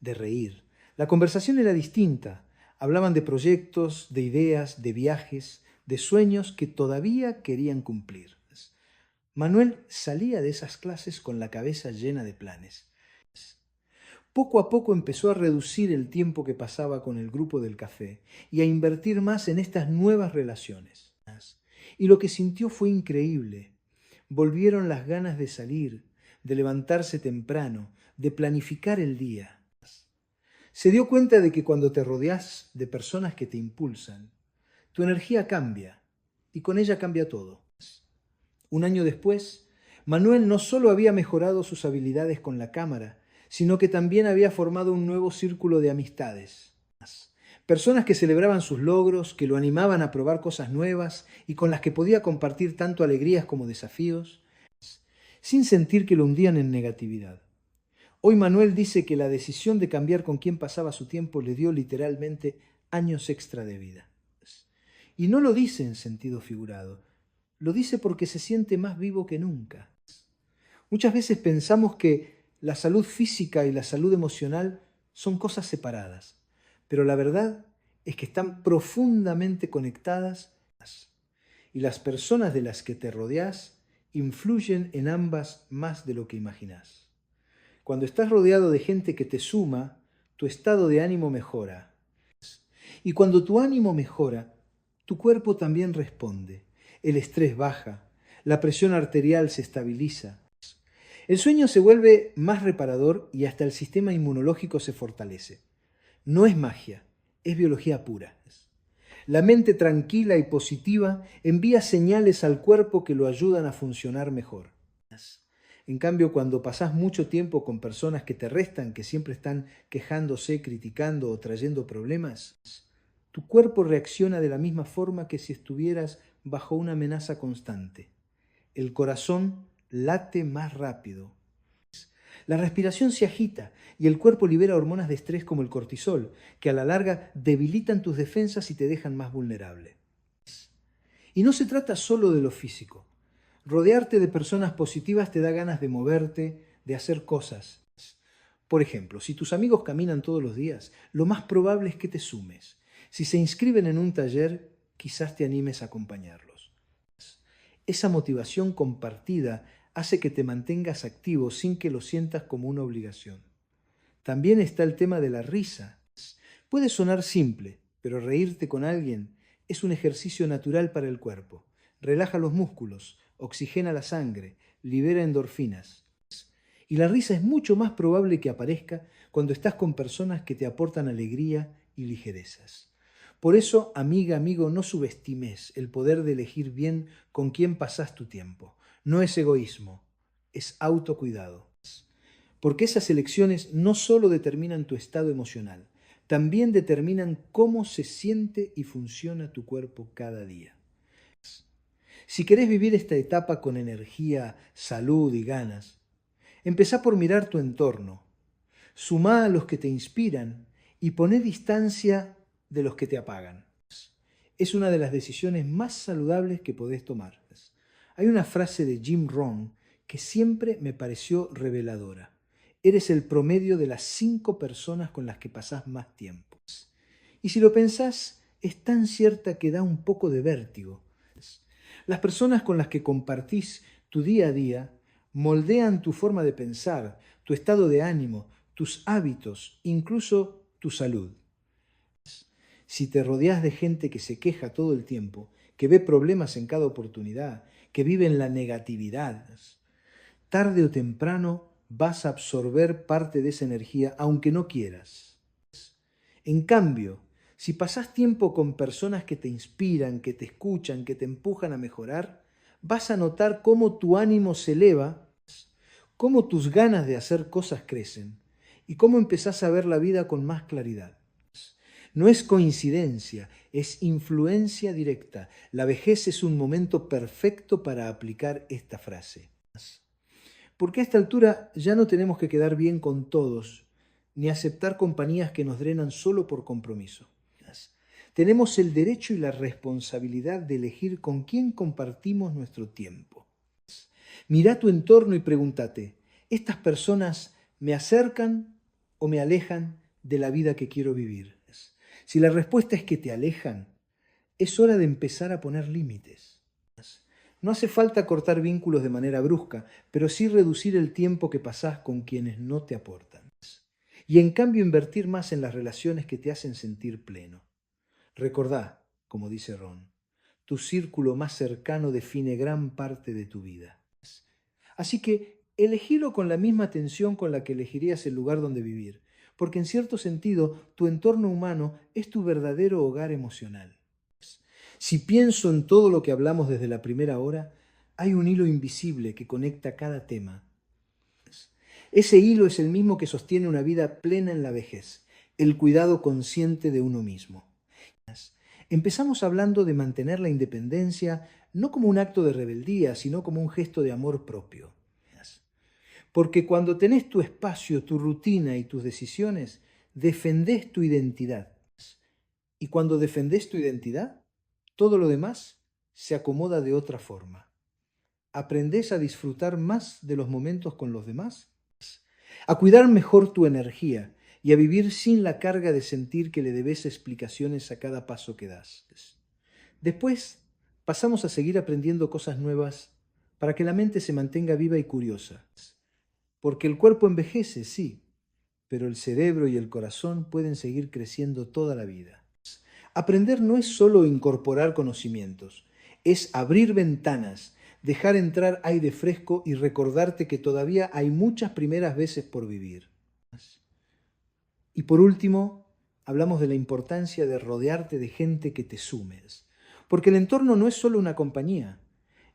de reír. La conversación era distinta. Hablaban de proyectos, de ideas, de viajes, de sueños que todavía querían cumplir. Manuel salía de esas clases con la cabeza llena de planes. Poco a poco empezó a reducir el tiempo que pasaba con el grupo del café y a invertir más en estas nuevas relaciones. Y lo que sintió fue increíble. Volvieron las ganas de salir, de levantarse temprano, de planificar el día. Se dio cuenta de que cuando te rodeas de personas que te impulsan, tu energía cambia y con ella cambia todo. Un año después, Manuel no solo había mejorado sus habilidades con la cámara, sino que también había formado un nuevo círculo de amistades. Personas que celebraban sus logros, que lo animaban a probar cosas nuevas y con las que podía compartir tanto alegrías como desafíos, sin sentir que lo hundían en negatividad. Hoy Manuel dice que la decisión de cambiar con quién pasaba su tiempo le dio literalmente años extra de vida. Y no lo dice en sentido figurado, lo dice porque se siente más vivo que nunca. Muchas veces pensamos que la salud física y la salud emocional son cosas separadas, pero la verdad es que están profundamente conectadas y las personas de las que te rodeas influyen en ambas más de lo que imaginas. Cuando estás rodeado de gente que te suma, tu estado de ánimo mejora. Y cuando tu ánimo mejora, tu cuerpo también responde. El estrés baja, la presión arterial se estabiliza. El sueño se vuelve más reparador y hasta el sistema inmunológico se fortalece. No es magia, es biología pura. La mente tranquila y positiva envía señales al cuerpo que lo ayudan a funcionar mejor. En cambio, cuando pasás mucho tiempo con personas que te restan, que siempre están quejándose, criticando o trayendo problemas, tu cuerpo reacciona de la misma forma que si estuvieras bajo una amenaza constante. El corazón late más rápido. La respiración se agita y el cuerpo libera hormonas de estrés como el cortisol, que a la larga debilitan tus defensas y te dejan más vulnerable. Y no se trata solo de lo físico. Rodearte de personas positivas te da ganas de moverte, de hacer cosas. Por ejemplo, si tus amigos caminan todos los días, lo más probable es que te sumes. Si se inscriben en un taller, quizás te animes a acompañarlos. Esa motivación compartida hace que te mantengas activo sin que lo sientas como una obligación. También está el tema de la risa. Puede sonar simple, pero reírte con alguien es un ejercicio natural para el cuerpo. Relaja los músculos, oxigena la sangre, libera endorfinas. Y la risa es mucho más probable que aparezca cuando estás con personas que te aportan alegría y ligerezas. Por eso, amiga, amigo, no subestimes el poder de elegir bien con quién pasás tu tiempo. No es egoísmo, es autocuidado. Porque esas elecciones no solo determinan tu estado emocional, también determinan cómo se siente y funciona tu cuerpo cada día. Si querés vivir esta etapa con energía, salud y ganas, empezá por mirar tu entorno, sumá a los que te inspiran y poné distancia de los que te apagan. Es una de las decisiones más saludables que podés tomar. Hay una frase de Jim Rohn que siempre me pareció reveladora. Eres el promedio de las 5 personas con las que pasás más tiempo. Y si lo pensás, es tan cierta que da un poco de vértigo. Las personas con las que compartís tu día a día moldean tu forma de pensar, tu estado de ánimo, tus hábitos, incluso tu salud. Si te rodeas de gente que se queja todo el tiempo, que ve problemas en cada oportunidad, que vive en la negatividad, tarde o temprano vas a absorber parte de esa energía aunque no quieras. En cambio, si pasás tiempo con personas que te inspiran, que te escuchan, que te empujan a mejorar, vas a notar cómo tu ánimo se eleva, cómo tus ganas de hacer cosas crecen y cómo empezás a ver la vida con más claridad. No es coincidencia, es influencia directa. La vejez es un momento perfecto para aplicar esta frase. Porque a esta altura ya no tenemos que quedar bien con todos, ni aceptar compañías que nos drenan solo por compromiso. Tenemos el derecho y la responsabilidad de elegir con quién compartimos nuestro tiempo. Mira tu entorno y pregúntate, ¿estas personas me acercan o me alejan de la vida que quiero vivir? Si la respuesta es que te alejan, es hora de empezar a poner límites. No hace falta cortar vínculos de manera brusca, pero sí reducir el tiempo que pasás con quienes no te aportan. Y en cambio invertir más en las relaciones que te hacen sentir pleno. Recordá, como dice Ron, tu círculo más cercano define gran parte de tu vida. Así que elegilo con la misma atención con la que elegirías el lugar donde vivir, porque en cierto sentido tu entorno humano es tu verdadero hogar emocional. Si pienso en todo lo que hablamos desde la primera hora, hay un hilo invisible que conecta cada tema. Ese hilo es el mismo que sostiene una vida plena en la vejez, el cuidado consciente de uno mismo. Empezamos hablando de mantener la independencia no como un acto de rebeldía, sino como un gesto de amor propio. Porque cuando tenés tu espacio, tu rutina y tus decisiones, defendés tu identidad. Y cuando defendés tu identidad, todo lo demás se acomoda de otra forma. Aprendés a disfrutar más de los momentos con los demás, a cuidar mejor tu energía y a vivir sin la carga de sentir que le debes explicaciones a cada paso que das. Después pasamos a seguir aprendiendo cosas nuevas para que la mente se mantenga viva y curiosa. Porque el cuerpo envejece, sí, pero el cerebro y el corazón pueden seguir creciendo toda la vida. Aprender no es solo incorporar conocimientos, es abrir ventanas, dejar entrar aire fresco y recordarte que todavía hay muchas primeras veces por vivir. Y por último, hablamos de la importancia de rodearte de gente que te sumes, porque el entorno no es solo una compañía,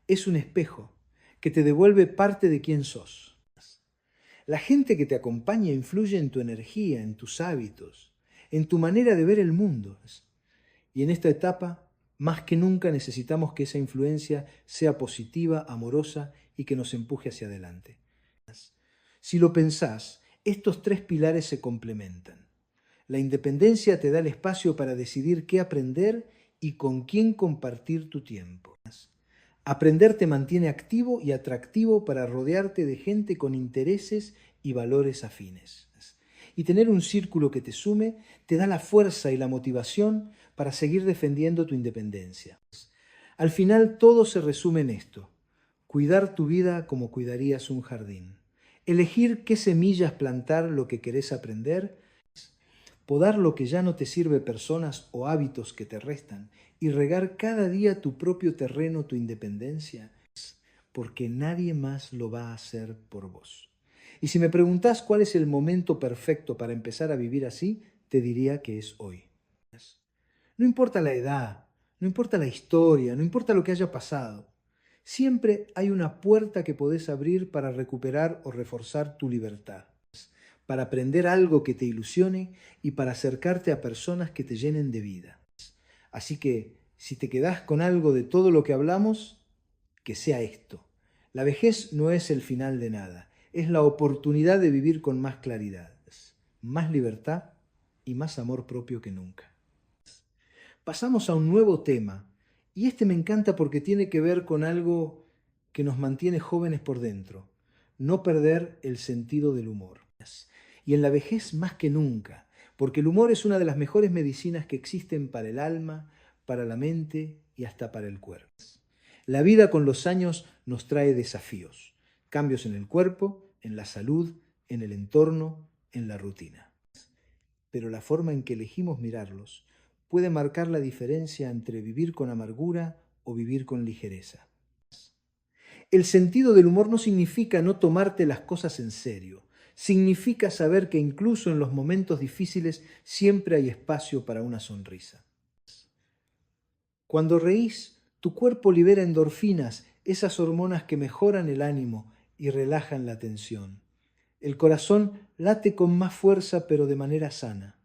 es un espejo que te devuelve parte de quién sos. La gente que te acompaña influye en tu energía, en tus hábitos, en tu manera de ver el mundo. Y en esta etapa, más que nunca necesitamos que esa influencia sea positiva, amorosa y que nos empuje hacia adelante. Si lo pensás, estos 3 pilares se complementan. La independencia te da el espacio para decidir qué aprender y con quién compartir tu tiempo. Aprender te mantiene activo y atractivo para rodearte de gente con intereses y valores afines. Y tener un círculo que te sume te da la fuerza y la motivación para seguir defendiendo tu independencia. Al final todo se resume en esto: cuidar tu vida como cuidarías un jardín. Elegir qué semillas plantar lo que querés aprender, podar lo que ya no te sirve, personas o hábitos que te restan, y regar cada día tu propio terreno, tu independencia, porque nadie más lo va a hacer por vos. Y si me preguntás cuál es el momento perfecto para empezar a vivir así, te diría que es hoy. No importa la edad, no importa la historia, no importa lo que haya pasado. Siempre hay una puerta que podés abrir para recuperar o reforzar tu libertad, para aprender algo que te ilusione y para acercarte a personas que te llenen de vida. Así que, si te quedás con algo de todo lo que hablamos, que sea esto: la vejez no es el final de nada, es la oportunidad de vivir con más claridad, más libertad y más amor propio que nunca. Pasamos a un nuevo tema, y este me encanta porque tiene que ver con algo que nos mantiene jóvenes por dentro: no perder el sentido del humor. Y en la vejez más que nunca, porque el humor es una de las mejores medicinas que existen para el alma, para la mente y hasta para el cuerpo. La vida con los años nos trae desafíos, cambios en el cuerpo, en la salud, en el entorno, en la rutina. Pero la forma en que elegimos mirarlos puede marcar la diferencia entre vivir con amargura o vivir con ligereza. El sentido del humor no significa no tomarte las cosas en serio. Significa saber que incluso en los momentos difíciles siempre hay espacio para una sonrisa. Cuando reís, tu cuerpo libera endorfinas, esas hormonas que mejoran el ánimo y relajan la tensión. El corazón late con más fuerza, pero de manera sana.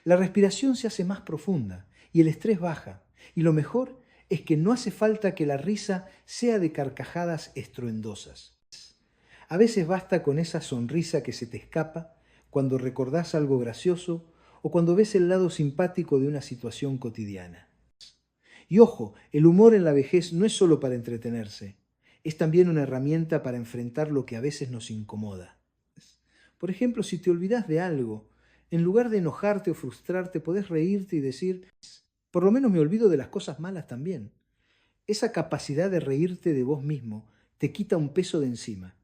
La respiración se hace más profunda y el estrés baja. Y lo mejor es que no hace falta que la risa sea de carcajadas estruendosas. A veces basta con esa sonrisa que se te escapa cuando recordás algo gracioso o cuando ves el lado simpático de una situación cotidiana. Y ojo, el humor en la vejez no es solo para entretenerse, es también una herramienta para enfrentar lo que a veces nos incomoda. Por ejemplo, si te olvidás de algo, en lugar de enojarte o frustrarte, podés reírte y decir: por lo menos me olvido de las cosas malas también. Esa capacidad de reírte de vos mismo te quita un peso de encima.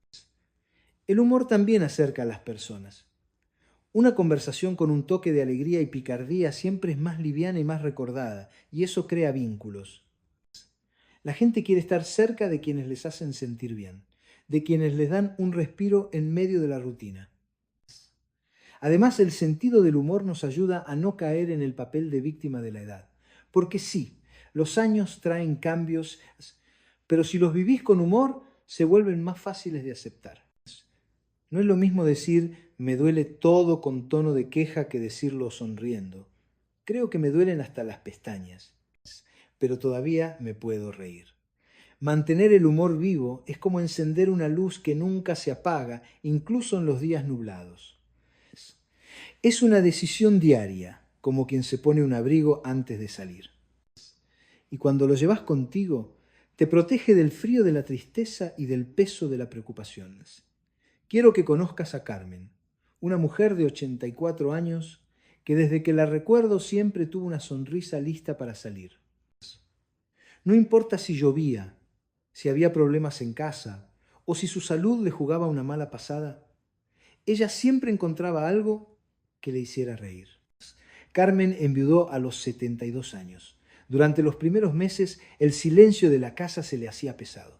El humor también acerca a las personas. Una conversación con un toque de alegría y picardía siempre es más liviana y más recordada, y eso crea vínculos. La gente quiere estar cerca de quienes les hacen sentir bien, de quienes les dan un respiro en medio de la rutina. Además, el sentido del humor nos ayuda a no caer en el papel de víctima de la edad. Porque sí, los años traen cambios, pero si los vivís con humor, se vuelven más fáciles de aceptar. No es lo mismo decir "me duele todo" con tono de queja que decirlo sonriendo. Creo que me duelen hasta las pestañas, pero todavía me puedo reír. Mantener el humor vivo es como encender una luz que nunca se apaga, incluso en los días nublados. Es una decisión diaria, como quien se pone un abrigo antes de salir. Y cuando lo llevas contigo, te protege del frío de la tristeza y del peso de la preocupación. Quiero que conozcas a Carmen, una mujer de 84 años que desde que la recuerdo siempre tuvo una sonrisa lista para salir. No importa si llovía, si había problemas en casa o si su salud le jugaba una mala pasada, ella siempre encontraba algo que le hiciera reír. Carmen enviudó a los 72 años. Durante los primeros meses, el silencio de la casa se le hacía pesado.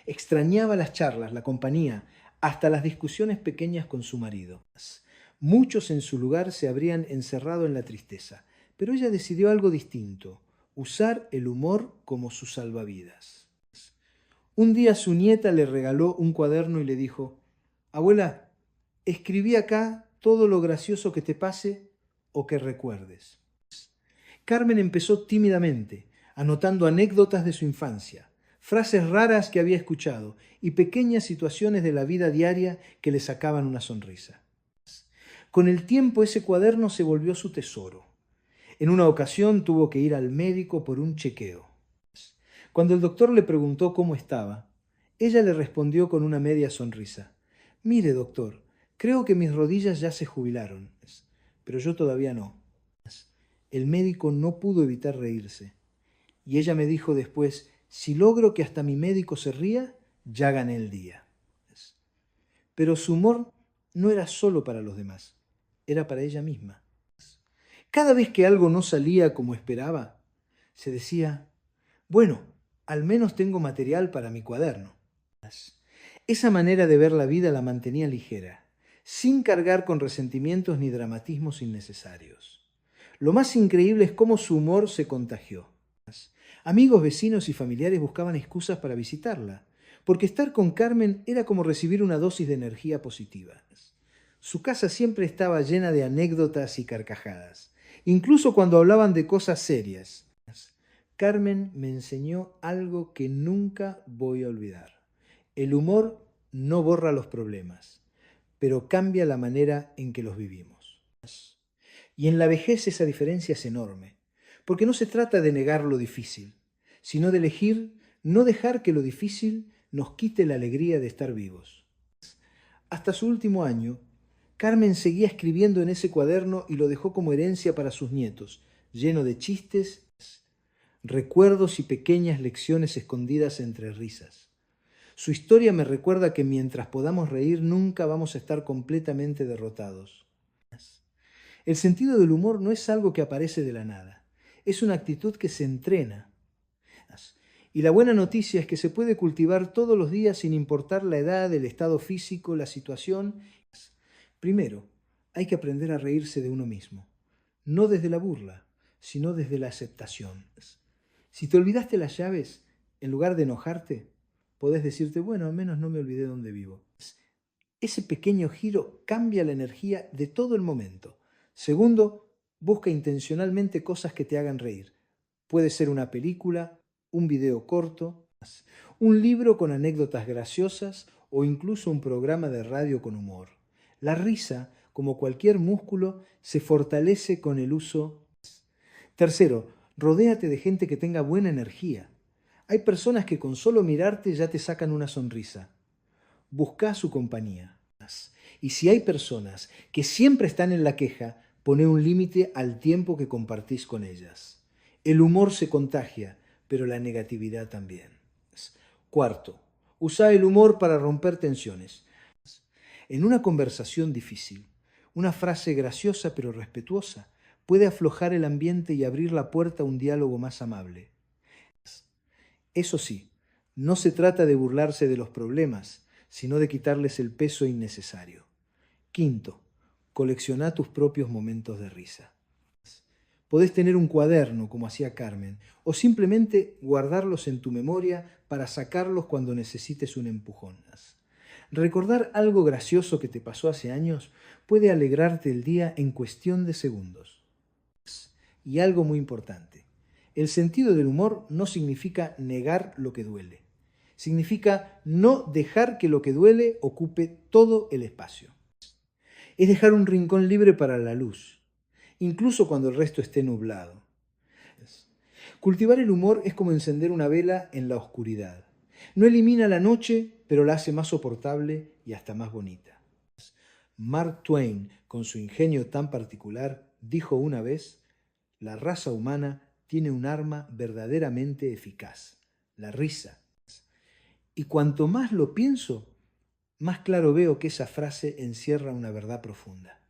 Extrañaba las charlas, la compañía, hasta las discusiones pequeñas con su marido. Muchos en su lugar se habrían encerrado en la tristeza, pero ella decidió algo distinto: usar el humor como su salvavidas. Un día su nieta le regaló un cuaderno y le dijo: abuela, escribí acá todo lo gracioso que te pase o que recuerdes. Carmen empezó tímidamente, anotando anécdotas de su infancia, frases raras que había escuchado y pequeñas situaciones de la vida diaria que le sacaban una sonrisa. Con el tiempo ese cuaderno se volvió su tesoro. En una ocasión tuvo que ir al médico por un chequeo. Cuando el doctor le preguntó cómo estaba, ella le respondió con una media sonrisa: mire, doctor, Creo que mis rodillas ya se jubilaron, pero yo todavía no. El médico no pudo evitar reírse. Y ella me dijo después, si logro que hasta mi médico se ría, ya gané el día. Pero su humor no era solo para los demás, era para ella misma. Cada vez que algo no salía como esperaba, se decía, bueno, al menos tengo material para mi cuaderno. Esa manera de ver la vida la mantenía ligera, sin cargar con resentimientos ni dramatismos innecesarios. Lo más increíble es cómo su humor se contagió. Amigos, vecinos y familiares buscaban excusas para visitarla, porque estar con Carmen era como recibir una dosis de energía positiva. Su casa siempre estaba llena de anécdotas y carcajadas, incluso cuando hablaban de cosas serias. Carmen me enseñó algo que nunca voy a olvidar. El humor no borra los problemas, pero cambia la manera en que los vivimos. Y en la vejez esa diferencia es enorme, porque no se trata de negar lo difícil, sino de elegir no dejar que lo difícil nos quite la alegría de estar vivos. Hasta su último año, Carmen seguía escribiendo en ese cuaderno y lo dejó como herencia para sus nietos, lleno de chistes, recuerdos y pequeñas lecciones escondidas entre risas. Su historia me recuerda que mientras podamos reír nunca vamos a estar completamente derrotados. El sentido del humor no es algo que aparece de la nada, es una actitud que se entrena. Y la buena noticia es que se puede cultivar todos los días sin importar la edad, el estado físico, la situación. Primero, hay que aprender a reírse de uno mismo, no desde la burla, sino desde la aceptación. Si te olvidaste las llaves, en lugar de enojarte, podés decirte, bueno, al menos no me olvidé dónde vivo. Ese pequeño giro cambia la energía de todo el momento. Segundo, busca intencionalmente cosas que te hagan reír. Puede ser una película, un video corto, un libro con anécdotas graciosas o incluso un programa de radio con humor. La risa, como cualquier músculo, se fortalece con el uso. Tercero, rodéate de gente que tenga buena energía. Hay personas que con solo mirarte ya te sacan una sonrisa. Busca su compañía. Y si hay personas que siempre están en la queja, poné un límite al tiempo que compartís con ellas. El humor se contagia, pero la negatividad también. Cuarto, usa el humor para romper tensiones. En una conversación difícil, una frase graciosa pero respetuosa puede aflojar el ambiente y abrir la puerta a un diálogo más amable. Eso sí, no se trata de burlarse de los problemas, sino de quitarles el peso innecesario. Quinto, colecciona tus propios momentos de risa. Podés tener un cuaderno, como hacía Carmen, o simplemente guardarlos en tu memoria para sacarlos cuando necesites un empujón. Recordar algo gracioso que te pasó hace años puede alegrarte el día en cuestión de segundos. Y algo muy importante, el sentido del humor no significa negar lo que duele. Significa no dejar que lo que duele ocupe todo el espacio. Es dejar un rincón libre para la luz, incluso cuando el resto esté nublado. Cultivar el humor es como encender una vela en la oscuridad. No elimina la noche, pero la hace más soportable y hasta más bonita. Mark Twain, con su ingenio tan particular, dijo una vez, la raza humana tiene un arma verdaderamente eficaz, la risa. Y cuanto más lo pienso, más claro veo que esa frase encierra una verdad profunda.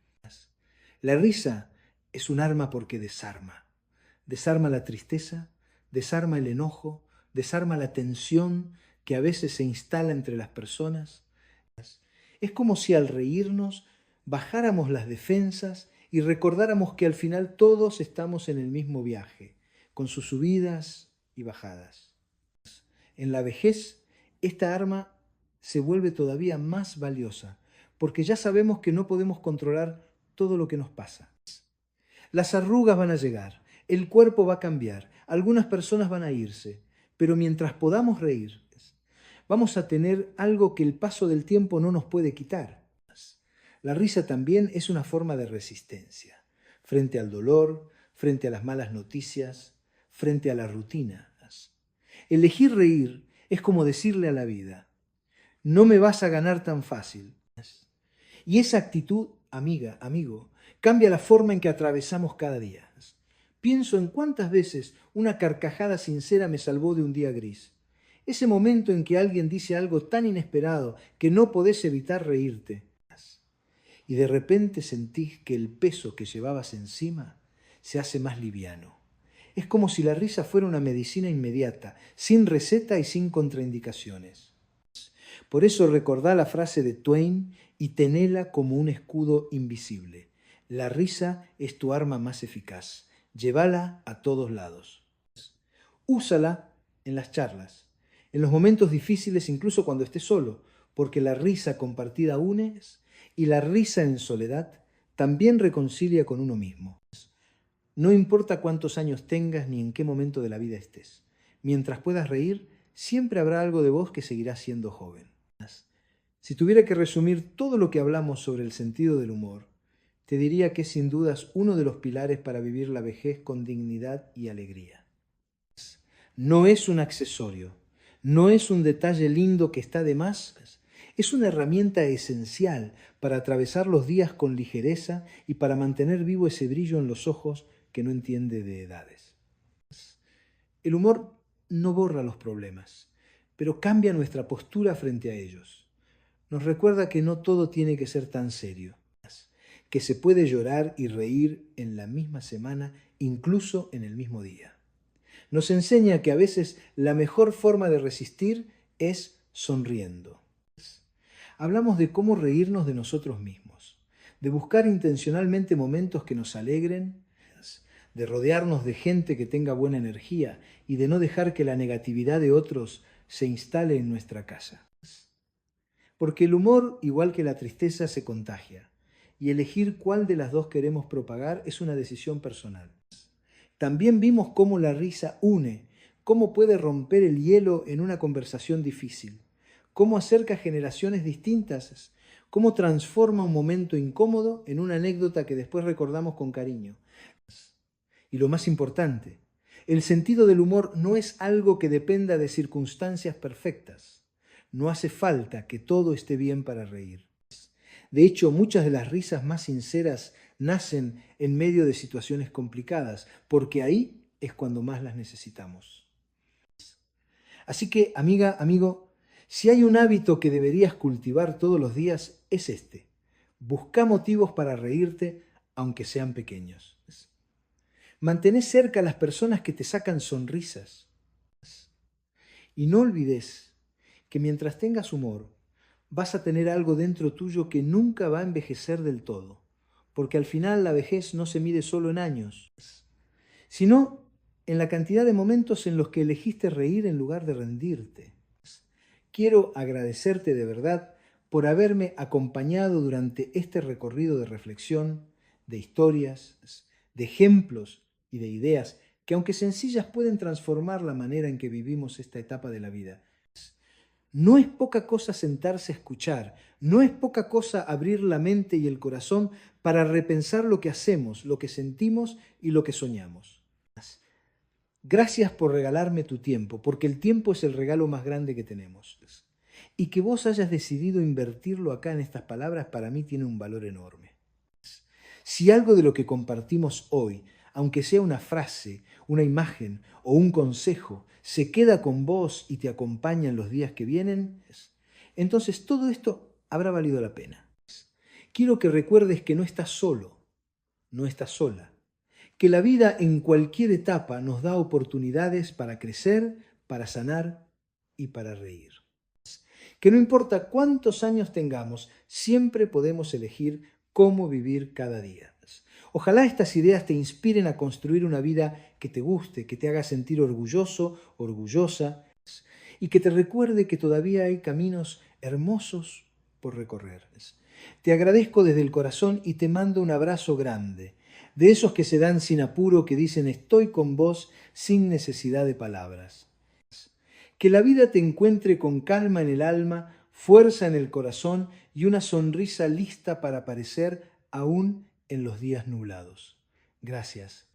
La risa es un arma porque desarma. Desarma la tristeza, desarma el enojo, desarma la tensión que a veces se instala entre las personas. Es como si al reírnos bajáramos las defensas y recordáramos que al final todos estamos en el mismo viaje, con sus subidas y bajadas. En la vejez, esta arma se vuelve todavía más valiosa, porque ya sabemos que no podemos controlar todo lo que nos pasa. Las arrugas van a llegar, el cuerpo va a cambiar, algunas personas van a irse, pero mientras podamos reír, vamos a tener algo que el paso del tiempo no nos puede quitar. La risa también es una forma de resistencia, frente al dolor, frente a las malas noticias, frente a la rutina. Elegir reír es como decirle a la vida, no me vas a ganar tan fácil. Y esa actitud, amiga, amigo, cambia la forma en que atravesamos cada día. Pienso en cuántas veces una carcajada sincera me salvó de un día gris. Ese momento en que alguien dice algo tan inesperado que no podés evitar reírte. Y de repente sentís que el peso que llevabas encima se hace más liviano. Es como si la risa fuera una medicina inmediata, sin receta y sin contraindicaciones. Por eso recordá la frase de Twain y tenela como un escudo invisible. La risa es tu arma más eficaz. Llévala a todos lados. Úsala en las charlas, en los momentos difíciles, incluso cuando estés solo, porque la risa compartida une y la risa en soledad también reconcilia con uno mismo. No importa cuántos años tengas ni en qué momento de la vida estés. Mientras puedas reír, siempre habrá algo de vos que seguirá siendo joven. Si tuviera que resumir todo lo que hablamos sobre el sentido del humor, te diría que es sin dudas uno de los pilares para vivir la vejez con dignidad y alegría. No es un accesorio, no es un detalle lindo que está de más, es una herramienta esencial para atravesar los días con ligereza y para mantener vivo ese brillo en los ojos que no entiende de edades. El humor no borra los problemas, pero cambia nuestra postura frente a ellos. Nos recuerda que no todo tiene que ser tan serio, que se puede llorar y reír en la misma semana, incluso en el mismo día. Nos enseña que a veces la mejor forma de resistir es sonriendo. Hablamos de cómo reírnos de nosotros mismos, de buscar intencionalmente momentos que nos alegren, de rodearnos de gente que tenga buena energía y de no dejar que la negatividad de otros se instale en nuestra casa. Porque el humor, igual que la tristeza, se contagia, y elegir cuál de las dos queremos propagar es una decisión personal. También vimos cómo la risa une, cómo puede romper el hielo en una conversación difícil, cómo acerca generaciones distintas, cómo transforma un momento incómodo en una anécdota que después recordamos con cariño. Y lo más importante, el sentido del humor no es algo que dependa de circunstancias perfectas. No hace falta que todo esté bien para reír. De hecho, muchas de las risas más sinceras nacen en medio de situaciones complicadas, porque ahí es cuando más las necesitamos. Así que, amiga, amigo, si hay un hábito que deberías cultivar todos los días, es este. Busca motivos para reírte, aunque sean pequeños. Mantené cerca a las personas que te sacan sonrisas. Y no olvides que mientras tengas humor, vas a tener algo dentro tuyo que nunca va a envejecer del todo, porque al final la vejez no se mide solo en años, sino en la cantidad de momentos en los que elegiste reír en lugar de rendirte. Quiero agradecerte de verdad por haberme acompañado durante este recorrido de reflexión, de historias, de ejemplos y de ideas que, aunque sencillas, pueden transformar la manera en que vivimos esta etapa de la vida. No es poca cosa sentarse a escuchar, no es poca cosa abrir la mente y el corazón para repensar lo que hacemos, lo que sentimos y lo que soñamos. Gracias por regalarme tu tiempo, porque el tiempo es el regalo más grande que tenemos. Y que vos hayas decidido invertirlo acá en estas palabras, para mí tiene un valor enorme. Si algo de lo que compartimos hoy, aunque sea una frase, una imagen o un consejo, se queda con vos y te acompaña en los días que vienen, entonces todo esto habrá valido la pena. Quiero que recuerdes que no estás solo, no estás sola, que la vida en cualquier etapa nos da oportunidades para crecer, para sanar y para reír. Que no importa cuántos años tengamos, siempre podemos elegir cómo vivir cada día. Ojalá estas ideas te inspiren a construir una vida que te guste, que te haga sentir orgulloso, orgullosa, y que te recuerde que todavía hay caminos hermosos por recorrer. Te agradezco desde el corazón y te mando un abrazo grande, de esos que se dan sin apuro, que dicen estoy con vos sin necesidad de palabras. Que la vida te encuentre con calma en el alma, fuerza en el corazón y una sonrisa lista para aparecer aún en los días nublados. Gracias.